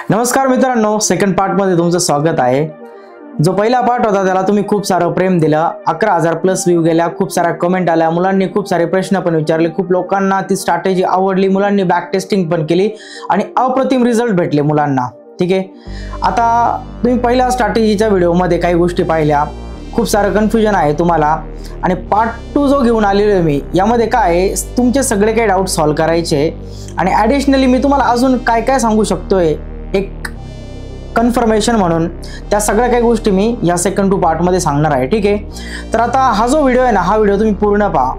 नमस्कार मित्रांनो, second part मध्ये तुमचं स्वागत आहे। जो पहिला पार्ट होता त्याला तुम्ही खूप सारं प्रेम दिलं, 11,000 प्लस व्ह्यू गेल्या, खूप साऱ्या कमेंट आल्या, मुलांनी खूप सारे प्रश्न पण विचारले, खूप लोकांना ती स्ट्रॅटेजी आवडली, मुलांनी बॅक टेस्टिंग पण केली आणि अप्रतिम रिझल्ट भेटले मुलांना। ठीक आहे, आता तुम्ही पहिल्या स्ट्रॅटेजीच्या व्हिडिओमध्ये काही गोष्टी पाहिल्या, खूप सारं कन्फ्युजन आहे तुम्हाला आणि पार्ट 2 जो घेऊन आलेलो आहे मी, यामध्ये काय तुमचे सगळे काही डाऊट सॉल्व्ह करायचे आणि ॲडिशनली मी तुम्हाला अजून काय काय सांगू शकतोय एक कन्फर्मेशन म्हणून, त्या सगळ्या काही गोष्टी मी या सेकंड 2 पार्ट मध्ये सांगणार आहे। ठीक आहे, तर आता हा जो व्हिडिओ आहे ना, हा व्हिडिओ तुम्ही पूर्ण पहा।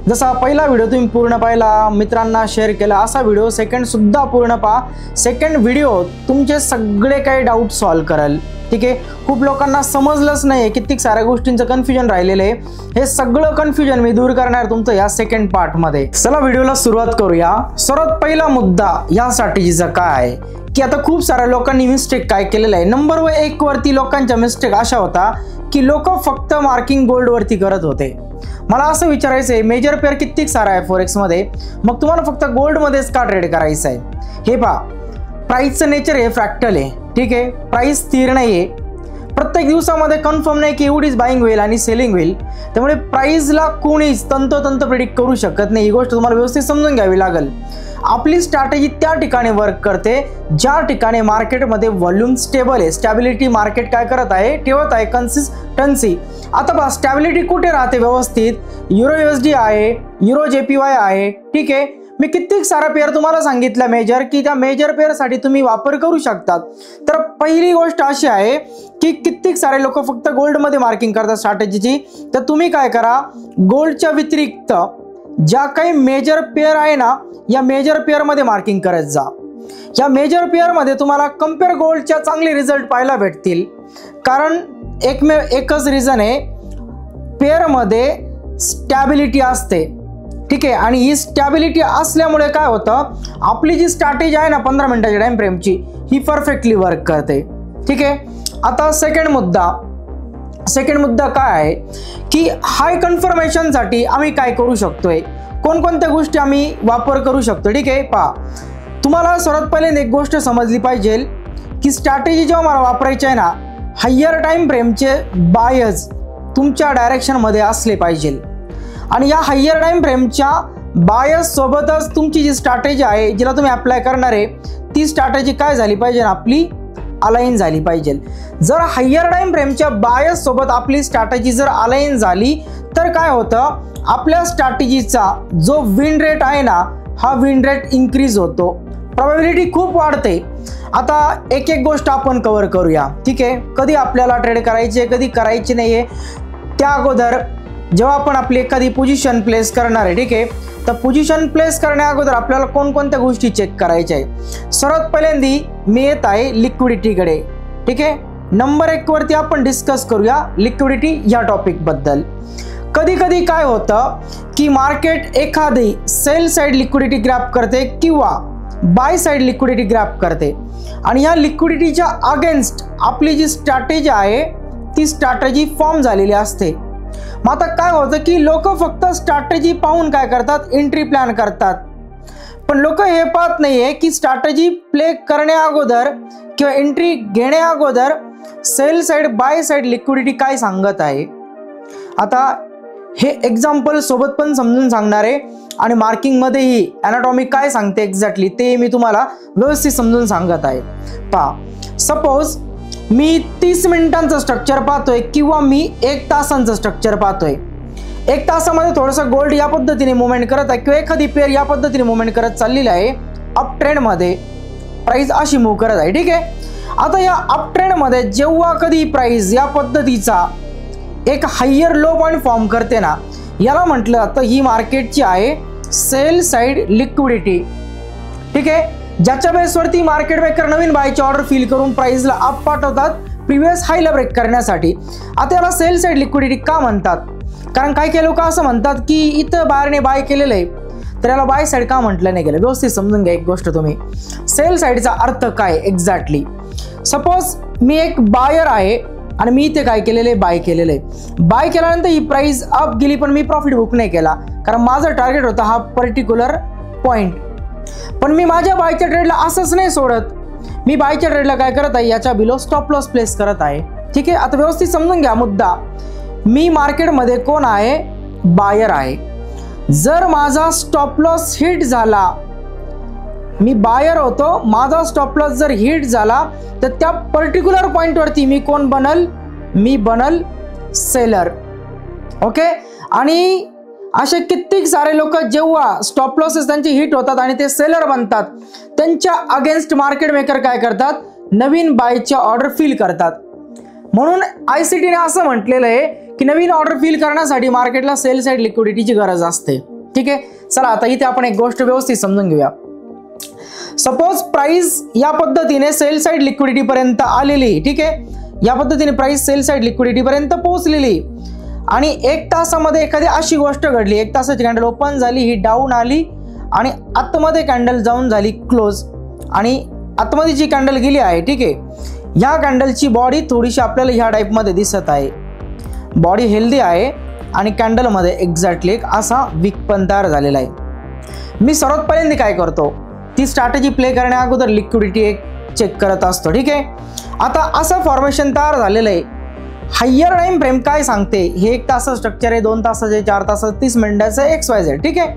जसा पहिला व्हिडिओ तुम्ही पूर्ण पाहिला, मित्रांना शेअर केला, असा व्हिडिओ सेकंड सुद्धा पूर्ण पहा। सेकंड व्हिडिओ तुमचे सगळे काही डाऊट सॉल्व्ह करेल। ठीक आहे, खूप लोकांना समजलंच नाही, कित्येक साऱ्या गोष्टींचं कन्फ्युजन राहिलेलं आहे, हे सगळं कन्फ्युजन मी दूर करणार तुमचं या सेकंड पार्ट मध्ये। चला व्हिडिओला सुरुवात करूया। सर्वात पहिला मुद्दा या स्ट्रॅटेजीचा काय आहे की आता खूप साऱ्या लोकांनी मिस्टेक काय केलेलं आहे। नंबर 1 वरती लोकांच्या मिस्टेक अशा होता की लोक फक्त मार्किंग गोल्ड वरती करत होते। मला असं विचारायचं आहे, मेजर पेअर कित्येक सारा आहे फॉरेक्स मध्ये, मग तुम्हाला फक्त गोल्ड मध्येच का ट्रेड करायचं आहे? हे पहा, प्राइसचं नेचर हे फ्रॅक्टल आहे। ठीक आहे, प्राइस स्थिर नाहीये, प्रत्येक दिवसामध्ये कन्फर्म नाही की एवढीच बाईंग होईल आणि सेलिंग होईल, त्यामुळे प्राइसला कोणीच तंतोतंत प्रेडिक्ट करू शकत नाही। ही गोष्ट तुम्हाला व्यवस्थित समजून घ्यावी लागेल। आपली स्ट्रॅटेजी त्या ठिकाणी वर्क करते ज्या ठिकाणी मार्केटमध्ये व्हॉल्यूम स्टेबल आहे, स्टॅबिलिटी मार्केट काय करत आहे, ठेवत आहे, कन्सिस्टन्सी। आता बघा स्टॅबिलिटी कुठे राहते व्यवस्थित, युरो USD आहे, युरो JPY आहे। ठीक आहे, मी कित्येक सारा पेअर तुम्हाला सांगितलं मेजर, की त्या मेजर पेअर साठी तुम्ही वापर करू शकतात। तर पहिली गोष्ट अशी आहे की कित्येक सारे लोक फक्त गोल्ड मध्ये मार्किंग करतात स्ट्रॅटेजीची, तर तुम्ही काय करा, गोल्डच्या व्यतिरिक्त ज्या काही मेजर पेअर आहे ना, या मेजर पेअर मध्ये मार्किंग करत जा। या मेजर पेअर मध्ये तुम्हाला कम्पेअर गोल्डच्या चांगले रिझल्ट पाहायला भेटतील, कारण एकच रिझन आहे, पेअर मध्ये स्टॅबिलिटी असते। ठीक आहे, आणि ही स्टॅबिलिटी असल्यामुळे काय होतं, आपली जी स्ट्रॅटेजी आहे ना 15 मिनिटाच्या टाइम फ्रेमची, ही परफेक्टली वर्क करते। ठीक आहे, आता सेकंड मुद्दा काय आहे की हाय कन्फर्मेशन साठी आम्ही काय करू शकतोय, कोणकोणत्या गोष्टी आम्ही वापर करू शकतो। ठीक आहे, पहा, तुम्हाला सर्वात पहिले एक गोष्ट समजली पाहिजे की स्ट्रॅटेजी जेव्हा मला वापरायची आहे ना, हायर टाइम फ्रेमचे बायर्स तुमच्या डायरेक्शन मध्ये असले पाहिजे आणि या हायर टाइम फ्रेमच्या बायर्स सोबतच तुमची जी स्ट्रॅटेजी आहे, जिला तुम्ही अप्लाय करणार आहे, ती स्ट्रॅटेजी काय झाली पाहिजे, आपली अलाइन झाली पाहिजे। जर हायर टाइम फ्रेमच्या बायर्स सोबत आपली स्ट्रॅटेजी जर अलाइन झाली तर काय होतं, आपल्या स्ट्रॅटेजीचा जो विन रेट आहे ना, हा विन रेट इन्क्रीज होतो, प्रोबॅबिलिटी खूप वाढते। आता एक एक गोष्ट आपण कव्हर करूया। ठीक आहे, कधी आपल्याला ट्रेड करायची आहे, कधी करायची नाहीये, त्या अगोदर जेव्हा आपण आपली एखादी पोझिशन प्लेस करणार आहे, ठीक आहे, तर पोझिशन प्लेस करण्या अगोदर आपल्याला कोणकोणत्या गोष्टी चेक करायच्या आहे। सर्वात पहिल्यांदी मी येत आहे लिक्विडिटीकडे। ठीक आहे, नंबर 1 वरती आपण डिस्कस करूया लिक्विडिटी या टॉपिक बद्दल। कधी कधी काय होतं की मार्केट एखादी सेल साइड लिक्विडिटी ग्रॅब करते किंवा बाय साइड लिक्विडिटी ग्रॅब करते आणि या लिक्विडिटीच्या अगेन्स्ट आपली जी स्ट्रॅटेजी आहे ती स्ट्रॅटेजी फॉर्म झालेली असते। मग आता काय होतं की लोक फक्त स्ट्रॅटेजी पाहून काय करतात, एंट्री प्लॅन करतात, पण लोक हे पाहत नाहीये की स्ट्रॅटेजी प्ले करण्या अगोदर किंवा एंट्री घेण्या अगोदर sell side by side liquidity काय सांगत आहे। आता हे एक्झाम्पल सोबत पण समजून सांगणार आहे आणि मार्किंग मध्येही एनाटॉमी काय सांगते एक्झॅक्टली ते मी तुम्हाला व्यवस्थित समजून सांगत आहे। पहा, सपोज मी 30 मिनिटांचं स्ट्रक्चर पाहतोय किंवा मी 1 तासांचं स्ट्रक्चर पाहतोय। 1 तासामध्ये थोडंसं गोल्ड या पद्धतीने मुवमेंट करत आहे किंवा एखादी पेअर या पद्धतीने मुवमेंट करत चाललेली आहे, अप ट्रेंड मध्ये प्राइस अशी मूव्ह करत आहे। ठीक आहे, आता या अप ट्रेंड मध्ये जेव्हा कधी प्राइस या पद्धतीचा एक हायर लो पॉइंट फॉर्म करते ना, याला म्हटलं जातं ही मार्केटची आहे सेल साइड लिक्विडिटी। ठीक आहे, ज्याच्या बेसवरती मार्केट मेकर नवीन बायची ऑर्डर फिल करून प्राइसला अप पाठवतात प्रिव्हियस हायला ब्रेक करण्यासाठी। आता याला सेल साइड लिक्विडिटी का म्हणतात, कारण काही लोक असं म्हणतात की इथं बायरने बाय केलेलं आहे, तर याला बाय साइड का म्हटलं नाही गेलं। व्यवस्थित समजून घ्या एक गोष्ट तुम्ही, सेल साइडचा अर्थ काय एक्झॅक्टली। सपोज मी एक बायर आहे आणि मी इथे काय केलेले, बाय केलेले, बाय केल्यानंतर ही प्राइस अप गेली पण मी प्रॉफिट बुक नाही केला, कारण माझं टार्गेट होता हा पर्टिक्युलर पॉइंट। पण मी माझ्या बायच्या ट्रेडला असंच नाही सोडत, मी बायच्या ट्रेडला काय करत आहे, याच्या बिलो स्टॉप लॉस प्लेस करत आहे. ठीक आहे, आता व्यवस्थित समजून घ्या मुद्दा. मी मार्केटमध्ये कोण आहे, बायर आहे. जर माझा स्टॉप लॉस हिट झाला, मी बायर होतो, माझा स्टॉप लॉस जर हिट झाला तर त्या पर्टिक्युलर पॉइंटवरती मी कोण बनल, मी बनल सेलर. ओके, आणि असे कित्येक सारे लोक जेव्हा स्टॉप लॉसेस त्यांचे हिट होतात आणि ते सेलर बनतात, त्यांच्या अगेन्स्ट मार्केट मेकर काय करतात, नवीन बायच्या ऑर्डर फिल करतात. म्हणून ICTने असं म्हटलेलं आहे की नवीन ऑर्डर फिल करण्यासाठी मार्केटला सेल साइड लिक्विडिटीची गरज असते. ठीक आहे, चला आता इथे आपण एक गोष्ट व्यवस्थित समजून घेऊया. सपोज प्राइस या पद्धतीने सेल साइड लिक्विडिटी पर्यंत आलेली. ठीक आहे, या पद्धतीने प्राइस सेल साइड लिक्विडिटी पर्यंत पोहोचलेली आणि 1 तासामध्ये एखादी अशी गोष्ट घडली, 1 तासाची कॅन्डल ओपन झाली, ही डाऊन आली आणि आतमध्ये कॅन्डल जाऊन झाली क्लोज आणि आतमध्ये जी कॅन्डल गेली आहे, ठीक आहे, ह्या कॅन्डलची बॉडी थोडीशी आपल्याला ह्या टाईपमध्ये दिसत आहे. बॉडी हेल्दी आहे आणि कॅन्डलमध्ये एक्झॅक्टली एक असा वीक पण तयार झालेला आहे. मी सर्वात पहिल्यांदा काय करतो, ती स्ट्रॅटेजी प्ले करण्या अगोदर लिक्विडिटी एक चेक करत असतो. ठीक आहे, आता असं फॉर्मेशन तयार झालेलं आहे. हायर टाइम फ्रेम काय सांगते, हे 1 तासाचं स्ट्रक्चर आहे, 2 तासाचे, 4 तासाचं, 30 मिनिटाचं XYZ. ठीक आहे,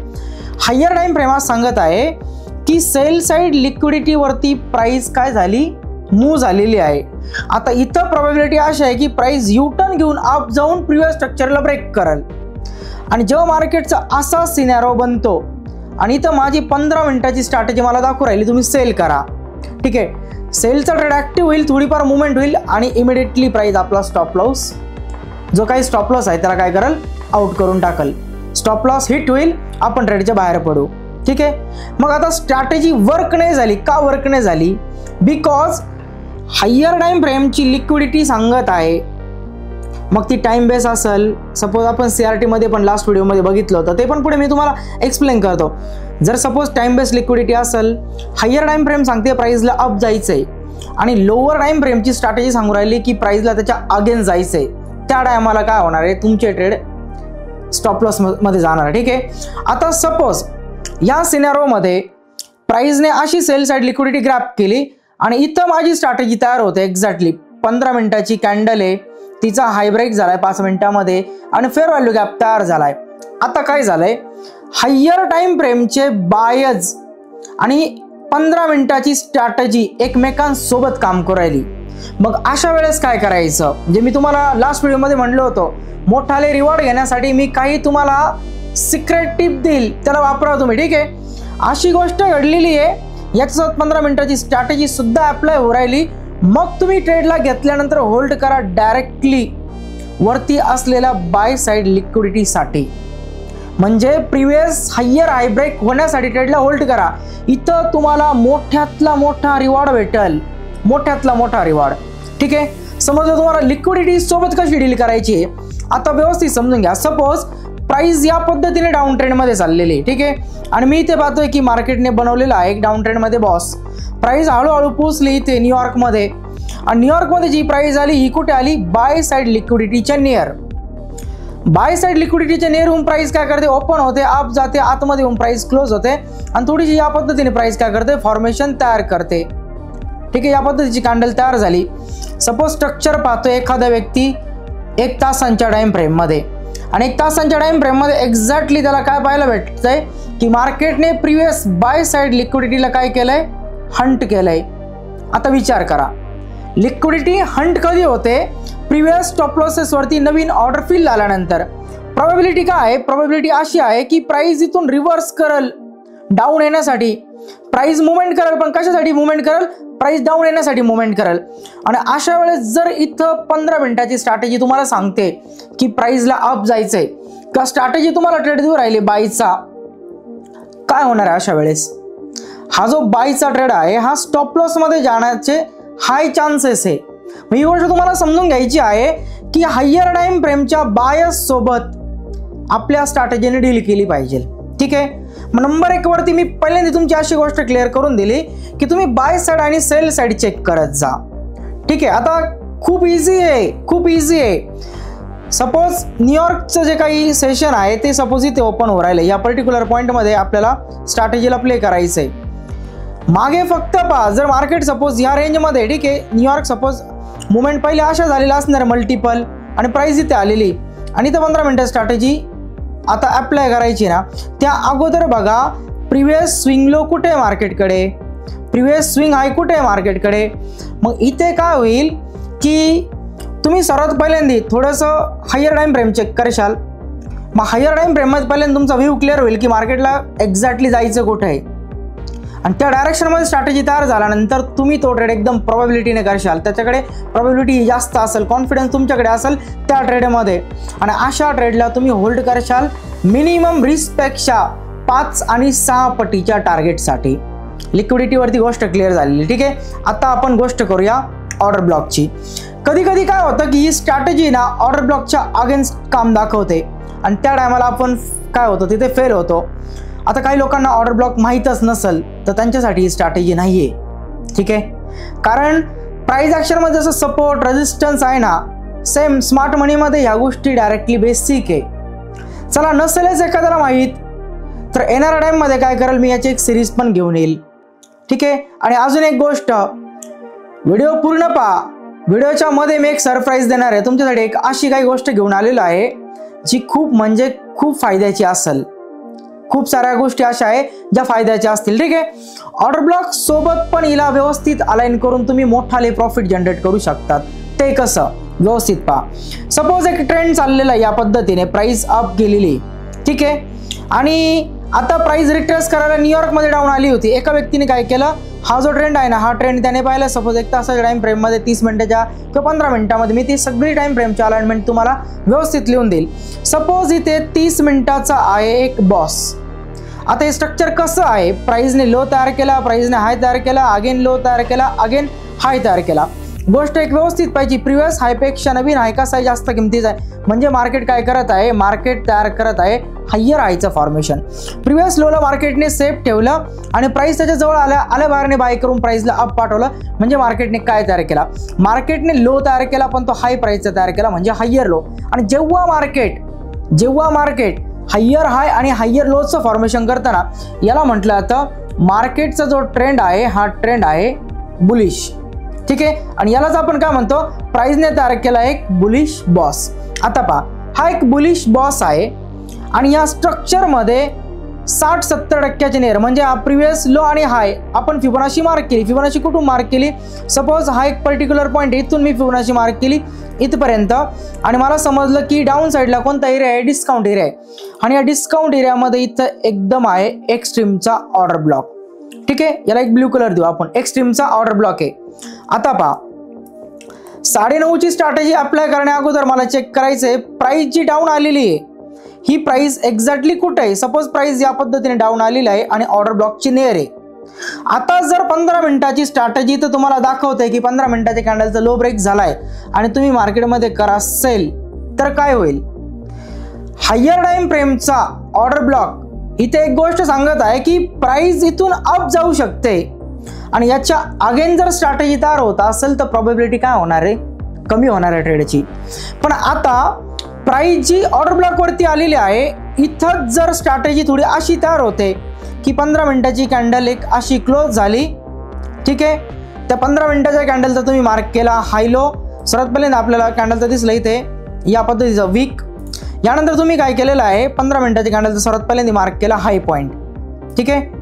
हायर टाइम फ्रेम आज सांगत आहे की सेल साइड लिक्विडिटी वरती प्राइस काय झाली, मूव्ह झालेली आहे. आता इथं प्रोबॅबिलिटी अशी आहे की प्राइस यू टर्न घेऊन अप जाऊन प्रिव्हियस स्ट्रक्चरला ब्रेक करेल आणि जेव्हा मार्केटचा असा सिनॅरो बनतो आणि इथं माझी 15 मिनिटाची स्ट्रॅटेजी मला दाखवू राहिली, तुम्ही सेल करा. ठीक आहे, सेलचा ट्रेड ऍक्टिव्ह होईल, थोडीफार मुवमेंट होईल आणि इमिडिएटली प्राइस आपला स्टॉप लॉस, जो काही स्टॉप लॉस आहे त्याला काय करेल, आउट करून टाकल. स्टॉप लॉस हिट होईल, आपण ट्रेडच्या बाहेर पडू. ठीक आहे, मग आता स्ट्रॅटेजी वर्क नाही झाली. का वर्क नाही झाली, बिकॉज हायर टाइम फ्रेमची लिक्विडिटी सांगत आहे. मग ती टाइम बेस असेल, सपोज आपण CRT मध्ये पण लास्ट व्हिडिओमध्ये बघितलं होतं, ते पण पुढे मी तुम्हाला एक्सप्लेन करतो. जर सपोज टाइम बेस लिक्विडिटी असेल, हायर टाइम फ्रेम सांगते प्राइसला अप जायचंय आणि लोअर टाइम फ्रेमची स्ट्रॅटेजी सांगू राहिली की प्राइसला त्याच्या अगेन्स्ट जायचंय, त्या टायमाला काय होणार आहे, तुमचे ट्रेड स्टॉप लॉस मध्ये जाणार. ठीक आहे, आता सपोज या सिनॅरोमध्ये प्राइसने अशी सेल साइड लिक्विडिटी ग्रॅब केली आणि इथं माझी स्ट्रॅटेजी तयार होते. एक्झॅक्टली 15 मिनिटाची कॅन्डल आहे, तिचा हाय ब्रेक झालाय 5 मिनिटांमध्ये आणि फेअर व्हॅल्यू गॅप तयार झालाय. आता काय झालंय, हायर टाइम फ्रेमचे बायर्स आणि 15 मिनिटाची स्ट्रॅटेजी एकमेकांसोबत काम करू राहिली. मग अशा वेळेस काय करायचं, जे मी तुम्हाला लास्ट व्हिडिओमध्ये म्हणलं होतं, मोठाले रिवॉर्ड घेण्यासाठी मी काही तुम्हाला सिक्रेट टिप देईल, त्याला वापरा तुम्ही. ठीक आहे, अशी गोष्ट घडलेली आहे, याच्यासोबत 15 मिनिटाची स्ट्रॅटेजी सुद्धा अप्लाय हो राहिली. मग तुम्ही ट्रेडला घेतल्यानंतर होल्ड करा डायरेक्टली वरती असलेल्या बाय साइड लिक्विडिटीसाठी, म्हणजे प्रिव्हियस हायर हाय ब्रेक होण्यासाठी ट्रेडला होल्ड करा. इथं तुम्हाला मोठ्यातला मोठा रिवॉर्ड भेटेल, मोठ्यातला मोठा रिवॉर्ड. ठीक आहे, समजा तुम्हाला लिक्विडिटी सोबत कशी डील करायची आता व्यवस्थित समजून घ्या. सपोज प्राइस या पद्धतीने डाऊन ट्रेंड मध्ये चाललेली आहे. ठीक आहे, आणि मी इथे पाहतोय की मार्केटने बनवलेला आहे एक डाऊन ट्रेंड मध्ये बॉस. प्राइस हळूहळू पोहोचली इथे न्यूयॉर्कमध्ये आणि न्यूयॉर्कमध्ये जी प्राइस आली ही कुठे आली, बाय साइड लिक्विडिटीच्या नियर. बाय साइड लिक्विडिटीच्या नियर होऊन प्राइस काय करते, ओपन होते, अप जाते, आतमध्ये होऊन प्राइस क्लोज होते आणि थोडीशी या पद्धतीने प्राइस काय करते, फॉर्मेशन तयार करते. ठीक आहे, या पद्धतीची कॅन्डल तयार झाली. सपोज स्ट्रक्चर पाहतोय एखादा व्यक्ती 1 तासांच्या टाइम फ्रेम मध्ये आणि 1 तासांच्या टाइम फ्रेम मध्ये एक्झॅक्टली त्याला काय पाहायला भेटतंय की मार्केटने प्रिव्हियस बाय साइड लिक्विडिटीला काय केलंय, हंट केलंय. आता विचार करा, लिक्विडिटी हंट कधी होते, प्रिव्हियस स्टॉप लॉसेस वरती नवीन ऑर्डर फिल झाल्यानंतर. प्रोबॅबिलिटी काय आहे, प्रोबॅबिलिटी अशी आहे की प्राइस इथून रिव्हर्स करल डाऊन येण्यासाठी. प्राइस मुवमेंट करेल, पण कशासाठी मुवमेंट करेल, प्राइस डाऊन येण्यासाठी मुवमेंट करेल. आणि अशा वेळेस जर इथं 15 मिनिटाची स्ट्रॅटेजी तुम्हाला सांगते की प्राइसला अप जायचंय, का स्ट्रॅटेजी तुम्हाला ट्रेड देऊ राहिली बायचा, काय होणार आहे अशा वेळेस, हा जो बायचा ट्रेड आहे हा स्टॉप लॉस मध्ये जाण्याचे हाय चान्सेस आहे. ही गोष्ट तुम्हाला समजून घ्यायची आहे की हायर टाइम फ्रेमच्या बायस सोबत आपल्या स्ट्रॅटेजीने डील केली पाहिजे. ठीक आहे, मग नंबर 1 वरती मी पहिल्यांदा तुमची अशी गोष्ट क्लिअर करून दिली की तुम्ही बाय साइड आणि सेल साइड चेक करत जा. ठीक आहे, आता खूप इझी आहे, खूप इझी आहे. सपोज न्यूयॉर्कचं जे काही सेशन आहे ते सपोज इथे ओपन हो राहिलं, या पर्टिक्युलर पॉईंटमध्ये आपल्याला स्ट्रॅटेजीला प्ले करायचं आहे. मागे फक्त पहा, जर मार्केट सपोज ह्या रेंजमध्ये, ठीक आहे, न्यूयॉर्क सपोज मुवमेंट पहिले अशा झालेला असणार मल्टिपल आणि प्राइस इथे आलेली आणि इथं 15 मिनिटं स्ट्रॅटेजी आता अप्लाय करायची ना, त्या अगोदर बघा प्रिव्हियस स्विंग लो कुठे आहे मार्केटकडे, प्रिव्हियस स्विंग हाय कुठे आहे मार्केटकडे. मग इथे काय होईल की तुम्ही सर्वात पहिल्यांदा थोडंसं हायर टाइम फ्रेम चेक करशाल. मग हायर टाइम फ्रेममध्ये पहिल्यांदा तुमचा व्ह्यू क्लिअर होईल की मार्केटला एक्झॅक्टली जायचं कुठे आहे आणि त्या डायरेक्शनमध्ये स्ट्रॅटेजी तयार झाल्यानंतर तुम्ही तो ट्रेड एकदम प्रोबॅबिलिटीने करशाल. त्याच्याकडे प्रोबॅबिलिटी जास्त असेल, कॉन्फिडन्स तुमच्याकडे असेल त्या ट्रेडमध्ये आणि अशा ट्रेडला तुम्ही होल्ड करशाल मिनिमम रिस्कपेक्षा 5 आणि 6 पटीच्या टार्गेटसाठी. लिक्विडिटीवरती गोष्ट क्लिअर झालेली, ठीक आहे. आता आपण गोष्ट करूया ऑर्डर ब्लॉकची. कधी कधी काय होतं की ही स्ट्रॅटेजी ना ऑर्डर ब्लॉकच्या अगेन्स्ट काम दाखवते आणि त्या टायमाला आपण काय होतं तिथे फेल होतो. आता काही लोकांना ऑर्डर ब्लॉक माहीतच नसेल तर त्यांच्यासाठी ही स्ट्रॅटेजी नाही आहे, ठीक आहे. कारण प्राइस ॲक्शनमध्ये जसं सपोर्ट रेजिस्टन्स आहे ना, सेम स्मार्ट मनीमध्ये ह्या गोष्टी डायरेक्टली बेसिक आहे. चला नसेलच एखाद्याला माहीत तर येणाऱ्या टाईममध्ये काय करेल मी याची एक सिरीज पण घेऊन येईल, ठीक आहे. आणि अजून एक गोष्ट, व्हिडिओ पूर्ण पहा, व्हिडिओच्या मध्ये मी एक सरप्राईज देणार आहे तुमच्यासाठी. एक अशी काही गोष्ट घेऊन आलेलो आहे जी खूप म्हणजे खूप फायद्याची असेल. खूप साऱ्या गोष्टी अशा आहे ज्या फायद्याच्या असतील, ठीक आहे. ऑर्डर ब्लॉक सोबत पण हिला व्यवस्थित अलाइन करून तुम्ही मोठाले प्रॉफिट जनरेट करू शकतात. ते कसं व्यवस्थित पहा. सपोज एक ट्रेंड चाललेला आहे या पद्धतीने, प्राइस अप गेलेली, ठीक आहे, आणि आता प्राइस रिट्रेस करायला न्यूयॉर्कमध्ये डाऊन आली होती. एका व्यक्तीने काय केलं, हा जो ट्रेंड आहे ना, हा ट्रेंड त्याने पाहिला सपोज 1 तासाच्या टाइम फ्रेममध्ये, 30 मिनिटाच्या किंवा 15 मिनिटामध्ये. मी ती सगळी टाइम फ्रेमची अलाइनमेंट तुम्हाला व्यवस्थित लिहून देईल. सपोज इथे 30 मिनिटाचा आहे एक बॉस. आता हे स्ट्रक्चर कसं आहे, प्राइसने लो तयार केला, प्राइसने हाय तयार केला, अगेन लो तयार केला, अगेन हाय तयार केला. गोष्ट एक व्यवस्थित पाहिजे, प्रिव्हियस हायपेक्षा नवीन हाय कसा आहे जास्त किमतीचा आहे, म्हणजे मार्केट काय करत आहे, मार्केट तयार करत आहे हायर हायचं फॉर्मेशन. प्रिव्हियस लोला मार्केटने सेफ ठेवलं आणि प्राइस त्याच्या जवळ आल्या बाहेरने बाय करून प्राइसला अप पाठवलं, म्हणजे मार्केटने काय तयार केला, मार्केटने लो तयार केला पण तो हाय प्राइसचा तयार केला म्हणजे हायर लो. आणि जेव्हा मार्केट हायर हाय आणि हायर लोचं फॉर्मेशन करताना याला म्हटलं जातं मार्केटचा जो ट्रेंड आहे हा ट्रेंड आहे बुलिश, ठीक आहे. आणि यालाच आपण काय म्हणतो, प्राइसने तयार केला एक बुलिश बॉस. आता पहा, हा एक बुलिश बॉस आहे आणि या स्ट्रक्चरमध्ये 60-70% नेर म्हणजे प्रिव्हियस लो आणि हाय आपण फिबोनाची मार्क केली. फिबोनाची कुठून मार्क केली, सपोज हा एक पर्टिक्युलर पॉईंट इथून मी फिबोनाची मार्क केली इथपर्यंत आणि मला समजलं की डाऊन साईडला कोणता एरिया आहे, डिस्काउंट एरिया आहे. आणि या डिस्काउंट एरियामध्ये इथं एकदम आहे एक्स्ट्रीमचा ऑर्डर ब्लॉक, ठीक आहे. याला एक ब्ल्यू कलर देऊ आपण, एक्स्ट्रीमचा ऑर्डर ब्लॉक आहे. आता पहा, 9:30ची स्ट्रॅटेजी अप्लाय करण्या अगोदर मला चेक करायचं आहे प्राइस जी डाऊन आलेली आहे ही प्राइस एक्झॅक्टली कुठे आहे. सपोज प्राइस या पद्धतीने डाऊन आलेली आहे आणि ऑर्डर ब्लॉकची नियर आहे. आता जर 15 मिनिटाची स्ट्रॅटेजी तर तुम्हाला दाखवते की 15 मिनिटाच्या कॅन्डलचा लो ब्रेक झालाय आणि तुम्ही मार्केटमध्ये करा सेल, तर काय होईल, हायर टाइम फ्रेमचा ऑर्डर ब्लॉक इथे एक गोष्ट सांगत आहे की प्राइस इथून अप जाऊ शकते आणि याच्या अगेन जर स्ट्रॅटेजी तयार होत असेल तर प्रोबॅबिलिटी काय होणार आहे, कमी होणार आहे ट्रेडची. पण आता प्राइस जी ऑर्डर ब्लॉक वरती आलेली आहे इथं जर स्ट्रॅटेजी थोडी अशी तयार होते की 15 मिनिटाची कॅन्डल एक अशी क्लोज झाली, ठीक आहे. त्या 15 मिनिटाच्या कॅन्डलचा तुम्ही मार्क केला हाय लो. सर्वात पहिल्यांदा आपल्याला कॅन्डलचं दिसलं इथे या पद्धतीचं वीक. यानंतर तुम्ही काय केलेलं आहे, 15 मिनिटाच्या कॅन्डलचा सर्वात पहिल्यांदा मार्क केला हाय पॉईंट, ठीक आहे.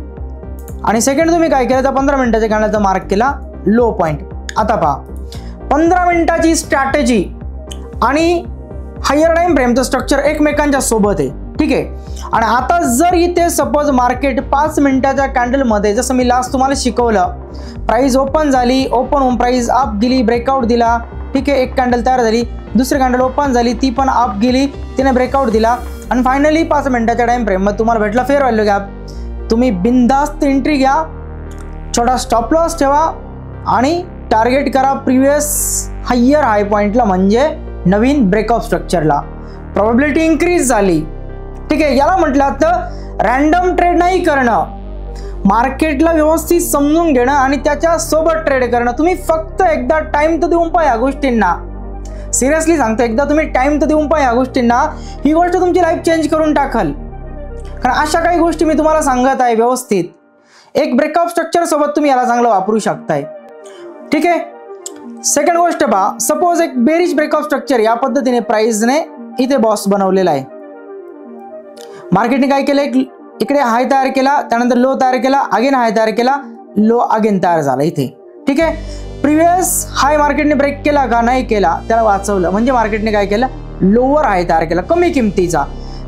आणि सेकंड तुम्ही काय केलं तर 15 मिनिटाच्या कॅन्डलचा मार्क केला लो पॉईंट. आता पहा, 15 मिनिटाची स्ट्रॅटेजी आणि हायर टाइम फ्रेमचं स्ट्रक्चर एकमेकांच्या सोबत आहे, ठीक आहे. आणि आता जर इथे सपोज मार्केट 5 मिनिटाच्या कॅन्डलमध्ये जसं मी लास्ट तुम्हाला शिकवलं, प्राइस ओपन झाली, ओपन होऊन प्राइस अप गेली, ब्रेकआउट दिला, ठीक आहे. एक कॅन्डल तयार झाली, दुसरी कॅन्डल ओपन झाली, ती पण अप गेली, तिने ब्रेकआउट दिला आणि फायनली 5 मिनिटाच्या टाइम फ्रेममध्ये तुम्हाला भेटला फेअर व्हॅल्यू गॅप. तुम्ही बिंदास्त एंट्री घ्या, छोटा स्टॉप लॉस ठेवा आणि टार्गेट करा प्रिव्हियस हायर हाय पॉईंटला म्हणजे नवीन ब्रेकआउट स्ट्रक्चरला. प्रोबॅबिलिटी इन्क्रीज झाली, ठीक आहे. याला म्हटलं तर रॅन्डम ट्रेड नाही करणं, मार्केटला व्यवस्थित समजून घेणं आणि त्याच्या सोबत ट्रेड करणं. तुम्ही फक्त एकदा टाइम तर देऊन पहा या गोष्टींना, सिरियसली सांगतो, एकदा तुम्ही टाइम तर देऊन पहा या गोष्टींना, ही गोष्ट तुमची लाईफ चेंज करून टाकल. कारण अशा काही गोष्टी मी तुम्हाला सांगत आहे व्यवस्थित. एक ब्रेकआउट स्ट्रक्चर सोबत तुम्ही याला चांगलं वापरू शकताय, ठीक आहे. सेकंड गोष्ट पहा, सपोज एक बेरिश ब्रेकआउट स्ट्रक्चर या पद्धतीने प्राइसने इथे बॉस बनवलेला आहे. मार्केटने काय केलं, एक इकडे हाय तयार केला, त्यानंतर लो तयार केला, अगेन हाय तयार केला, लो अगेन तयार झाला इथे, ठीक आहे. प्रिव्हियस हाय मार्केटने ब्रेक केला का, नाही केला, त्याला वाचवलं. म्हणजे मार्केटने काय केलं, लोअर हाय तयार केला कमी किमतीचा.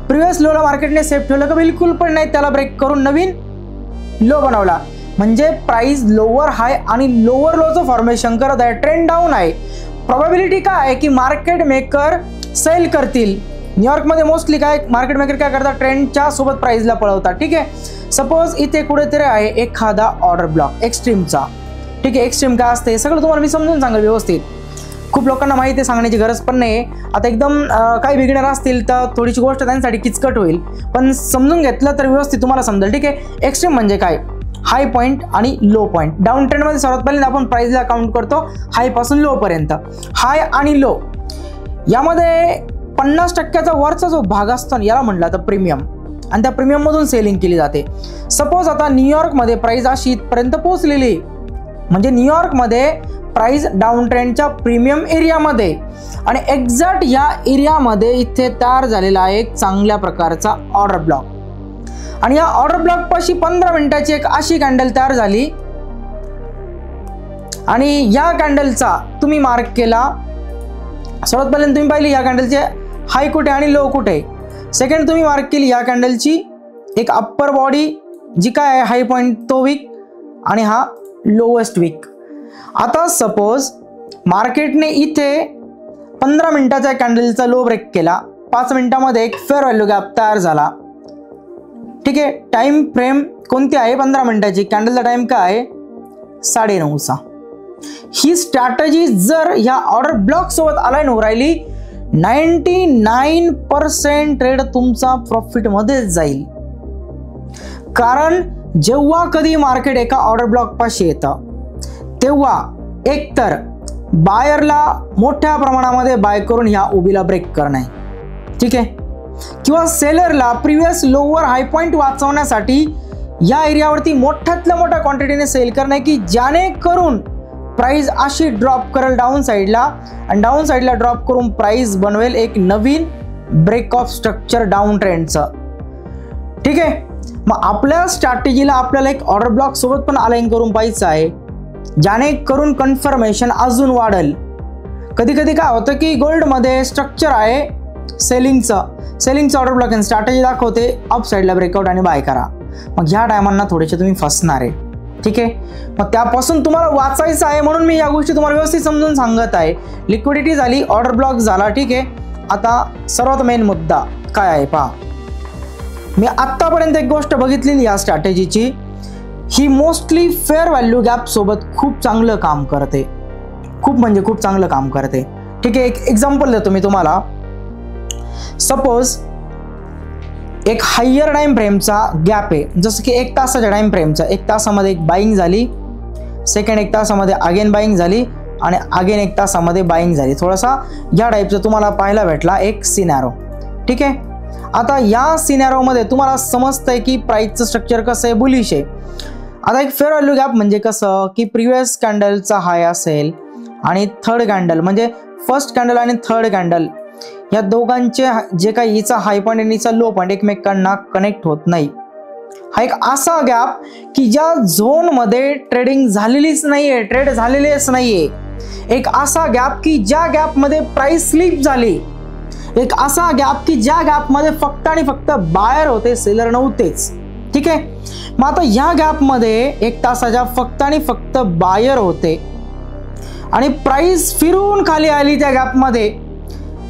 प्रिव्हियस लोला मार्केटने सेफ ठेवलं का, बिलकुल पण नाही, त्याला ब्रेक करून नवीन लो बनवला. म्हणजे प्राइस लोअर हाय आणि लोअर लोचं फॉर्मेशन करत आहे, ट्रेंड डाऊन आहे. प्रोबॅबिलिटी काय आहे की मार्केट मेकर सेल करतील. न्यूयॉर्कमध्ये मोस्टली काय मार्केट मेकर काय करतात, ट्रेंडच्या सोबत प्राइसला पळवतात, ठीक आहे. सपोज इथे कुठेतरी आहे एखादा ऑर्डर ब्लॉक एक्स्ट्रीमचा, ठीक आहे. एक्स्ट्रीम काय असते हे सगळं तुम्हाला मी समजून सांगेल व्यवस्थित. खूप लोकांना माहिती आहे, सांगण्याची गरज पण नाही. आता एकदम काही बिगिनर असतील तर थोडीशी गोष्ट त्यांच्यासाठी किचकट होईल, पण समजून घेतलं तर व्यवस्थित तुम्हाला समजेल, ठीक आहे. एक्स्ट्रीम म्हणजे काय, हाय पॉईंट आणि लो पॉईंट. डाऊन ट्रेंडमध्ये सर्वात पहिल्यांदा आपण प्राइसला काउंट करतो हाय पासून लो पर्यंत. हाय आणि लो यामध्ये 50% वरचा जो भाग असतो याला म्हटलं तर प्रीमियम, आणि त्या प्रीमियम मधून सेलिंग केली जाते. सपोज आता न्यूयॉर्कमध्ये प्राइस अशी इथपर्यंत पोहोचलेली, म्हणजे न्यूयॉर्कमध्ये प्राइस डाऊन ट्रेंडच्या प्रीमियम एरियामध्ये, आणि एक्झॅक्ट या एरियामध्ये इथे तयार झालेला आहे एक चांगल्या प्रकारचा ऑर्डर ब्लॉक. आणि या ऑर्डर ब्लॉक पाशी 15 मिनिटाची एक अशी कॅन्डल तयार झाली, आणि या कॅन्डलचा तुम्ही मार्क केला. सर्वात पहिल्यांदा तुम्ही पाहिली या कॅन्डलचे हाय कुठे आणि लो कुठे. सेकंड तुम्ही मार्क केली या कॅन्डलची एक अप्पर बॉडी जी काय आहे हाय पॉईंट तो वीक, आणि हा लोएस्ट वीक. आता सपोज मार्केटने इथे 15 मिनिटाच्या कॅन्डलचा लो ब्रेक केला, 5 मिनिटामध्ये एक फेअर व्हॅल्यू गॅप तयार झाला, ठीक आहे. टाइम फ्रेम कोणती आहे, 15 मिनिटाची. कॅन्डलचा टाइम काय आहे, 9:30चा. ही स्ट्रॅटेजी जर ह्या ऑर्डर ब्लॉक सोबत अलाइन होऊ राहिली, 99% ट्रेड तुमचा प्रॉफिट मध्ये जाईल. कारण जेव्हा कधी मार्केट एका ऑर्डर ब्लॉक पाशी येतं तेव्हा एकतर बायरला मोठ्या प्रमाणामध्ये बाय करून ह्या उभीला ब्रेक करणे, ठीक आहे, किंवा सेलरला प्रिव्हियस लोअर हाय पॉईंट वाचवण्यासाठी या एरियावरती मोठ्यातल्या मोठ्या क्वांटिटीने सेल करणे, की ज्याने करून प्राइस अशी ड्रॉप करेल डाऊन साइडला, आणि डाऊन साइडला ड्रॉप करून प्राइस बनवेल एक नवीन ब्रेक ऑफ स्ट्रक्चर डाऊन ट्रेंडचं, ठीक आहे. मग आपल्या स्ट्रॅटेजीला आपल्याला एक ऑर्डर ब्लॉक सोबत पण अलाइन करून पाहिजे आहे, ज्याने करून कन्फर्मेशन अजून वाढेल. कधी कधी काय होतं की गोल्डमध्ये स्ट्रक्चर आहे सेलिंगचं ऑर्डर ब्लॉक, स्ट्रॅटेजी दाखवते अप साइडला ब्रेकआउट आणि बाय करा. मग ह्या टायमांना थोडेसे तुम्ही फसणार आहे, ठीक आहे. मग त्यापासून तुम्हाला वाचायचं आहे म्हणून मी या गोष्टी तुम्हाला व्यवस्थित समजून सांगत आहे. लिक्विडिटी झाली, ऑर्डर ब्लॉक झाला, ठीक आहे. आता सर्वात मेन मुद्दा काय आहे पहा. मी आत्तापर्यंत एक गोष्ट बघितलेली या स्ट्रॅटेजीची, ही मोस्टली फेअर व्हॅल्यू गॅप सोबत खूप चांगलं काम करते, खूप म्हणजे खूप चांगलं काम करते, ठीक आहे. एक एक्झाम्पल देतो मी तुम्हाला. सपोज एक हायर टाइम फ्रेमचा गॅप आहे, जसं की 1 तासाच्या टाइम फ्रेमचा, 1 तासामध्ये एक बाईंग झाली, सेकंड 1 तासामध्ये अगेन बाईंग झाली, आणि अगेन 1 तासामध्ये बाईंग झाली. थोडासा या टाईपचा तुम्हाला पाहायला भेटला एक सिनॅरो, ठीक आहे. आता या सिनॅरोमध्ये तुम्हाला समजतंय की प्राइसचं स्ट्रक्चर कसं आहे, बुलिश आहे. आता एक फेअर व्हॅल्यू गॅप म्हणजे कसं की प्रिव्हियस कॅन्डलचा हाय असेल आणि थर्ड कॅन्डल, म्हणजे फर्स्ट कॅन्डल आणि थर्ड कॅन्डल या दोघांचे जे काही हिचा हाय पॉईंट आणि हिचा लो पॉईंट एकमेकांना कनेक्ट होत नाही. हा एक असा गॅप की ज्या झोनमध्ये ट्रेडिंग झालेलीच नाहीये, ट्रेड झालेलेच नाहीये. एक असा गॅप की ज्या गॅपमध्ये प्राइस स्लिप झाली. एक असा गॅप की ज्या गॅपमध्ये फक्त आणि फक्त बायर होते, सेलर नव्हतेच, ठीक आहे. मग आता या गॅपमध्ये 1 तासाच्या फक्त आणि फक्त बायर होते आणि प्राइस फिरून खाली आली त्या गॅपमध्ये.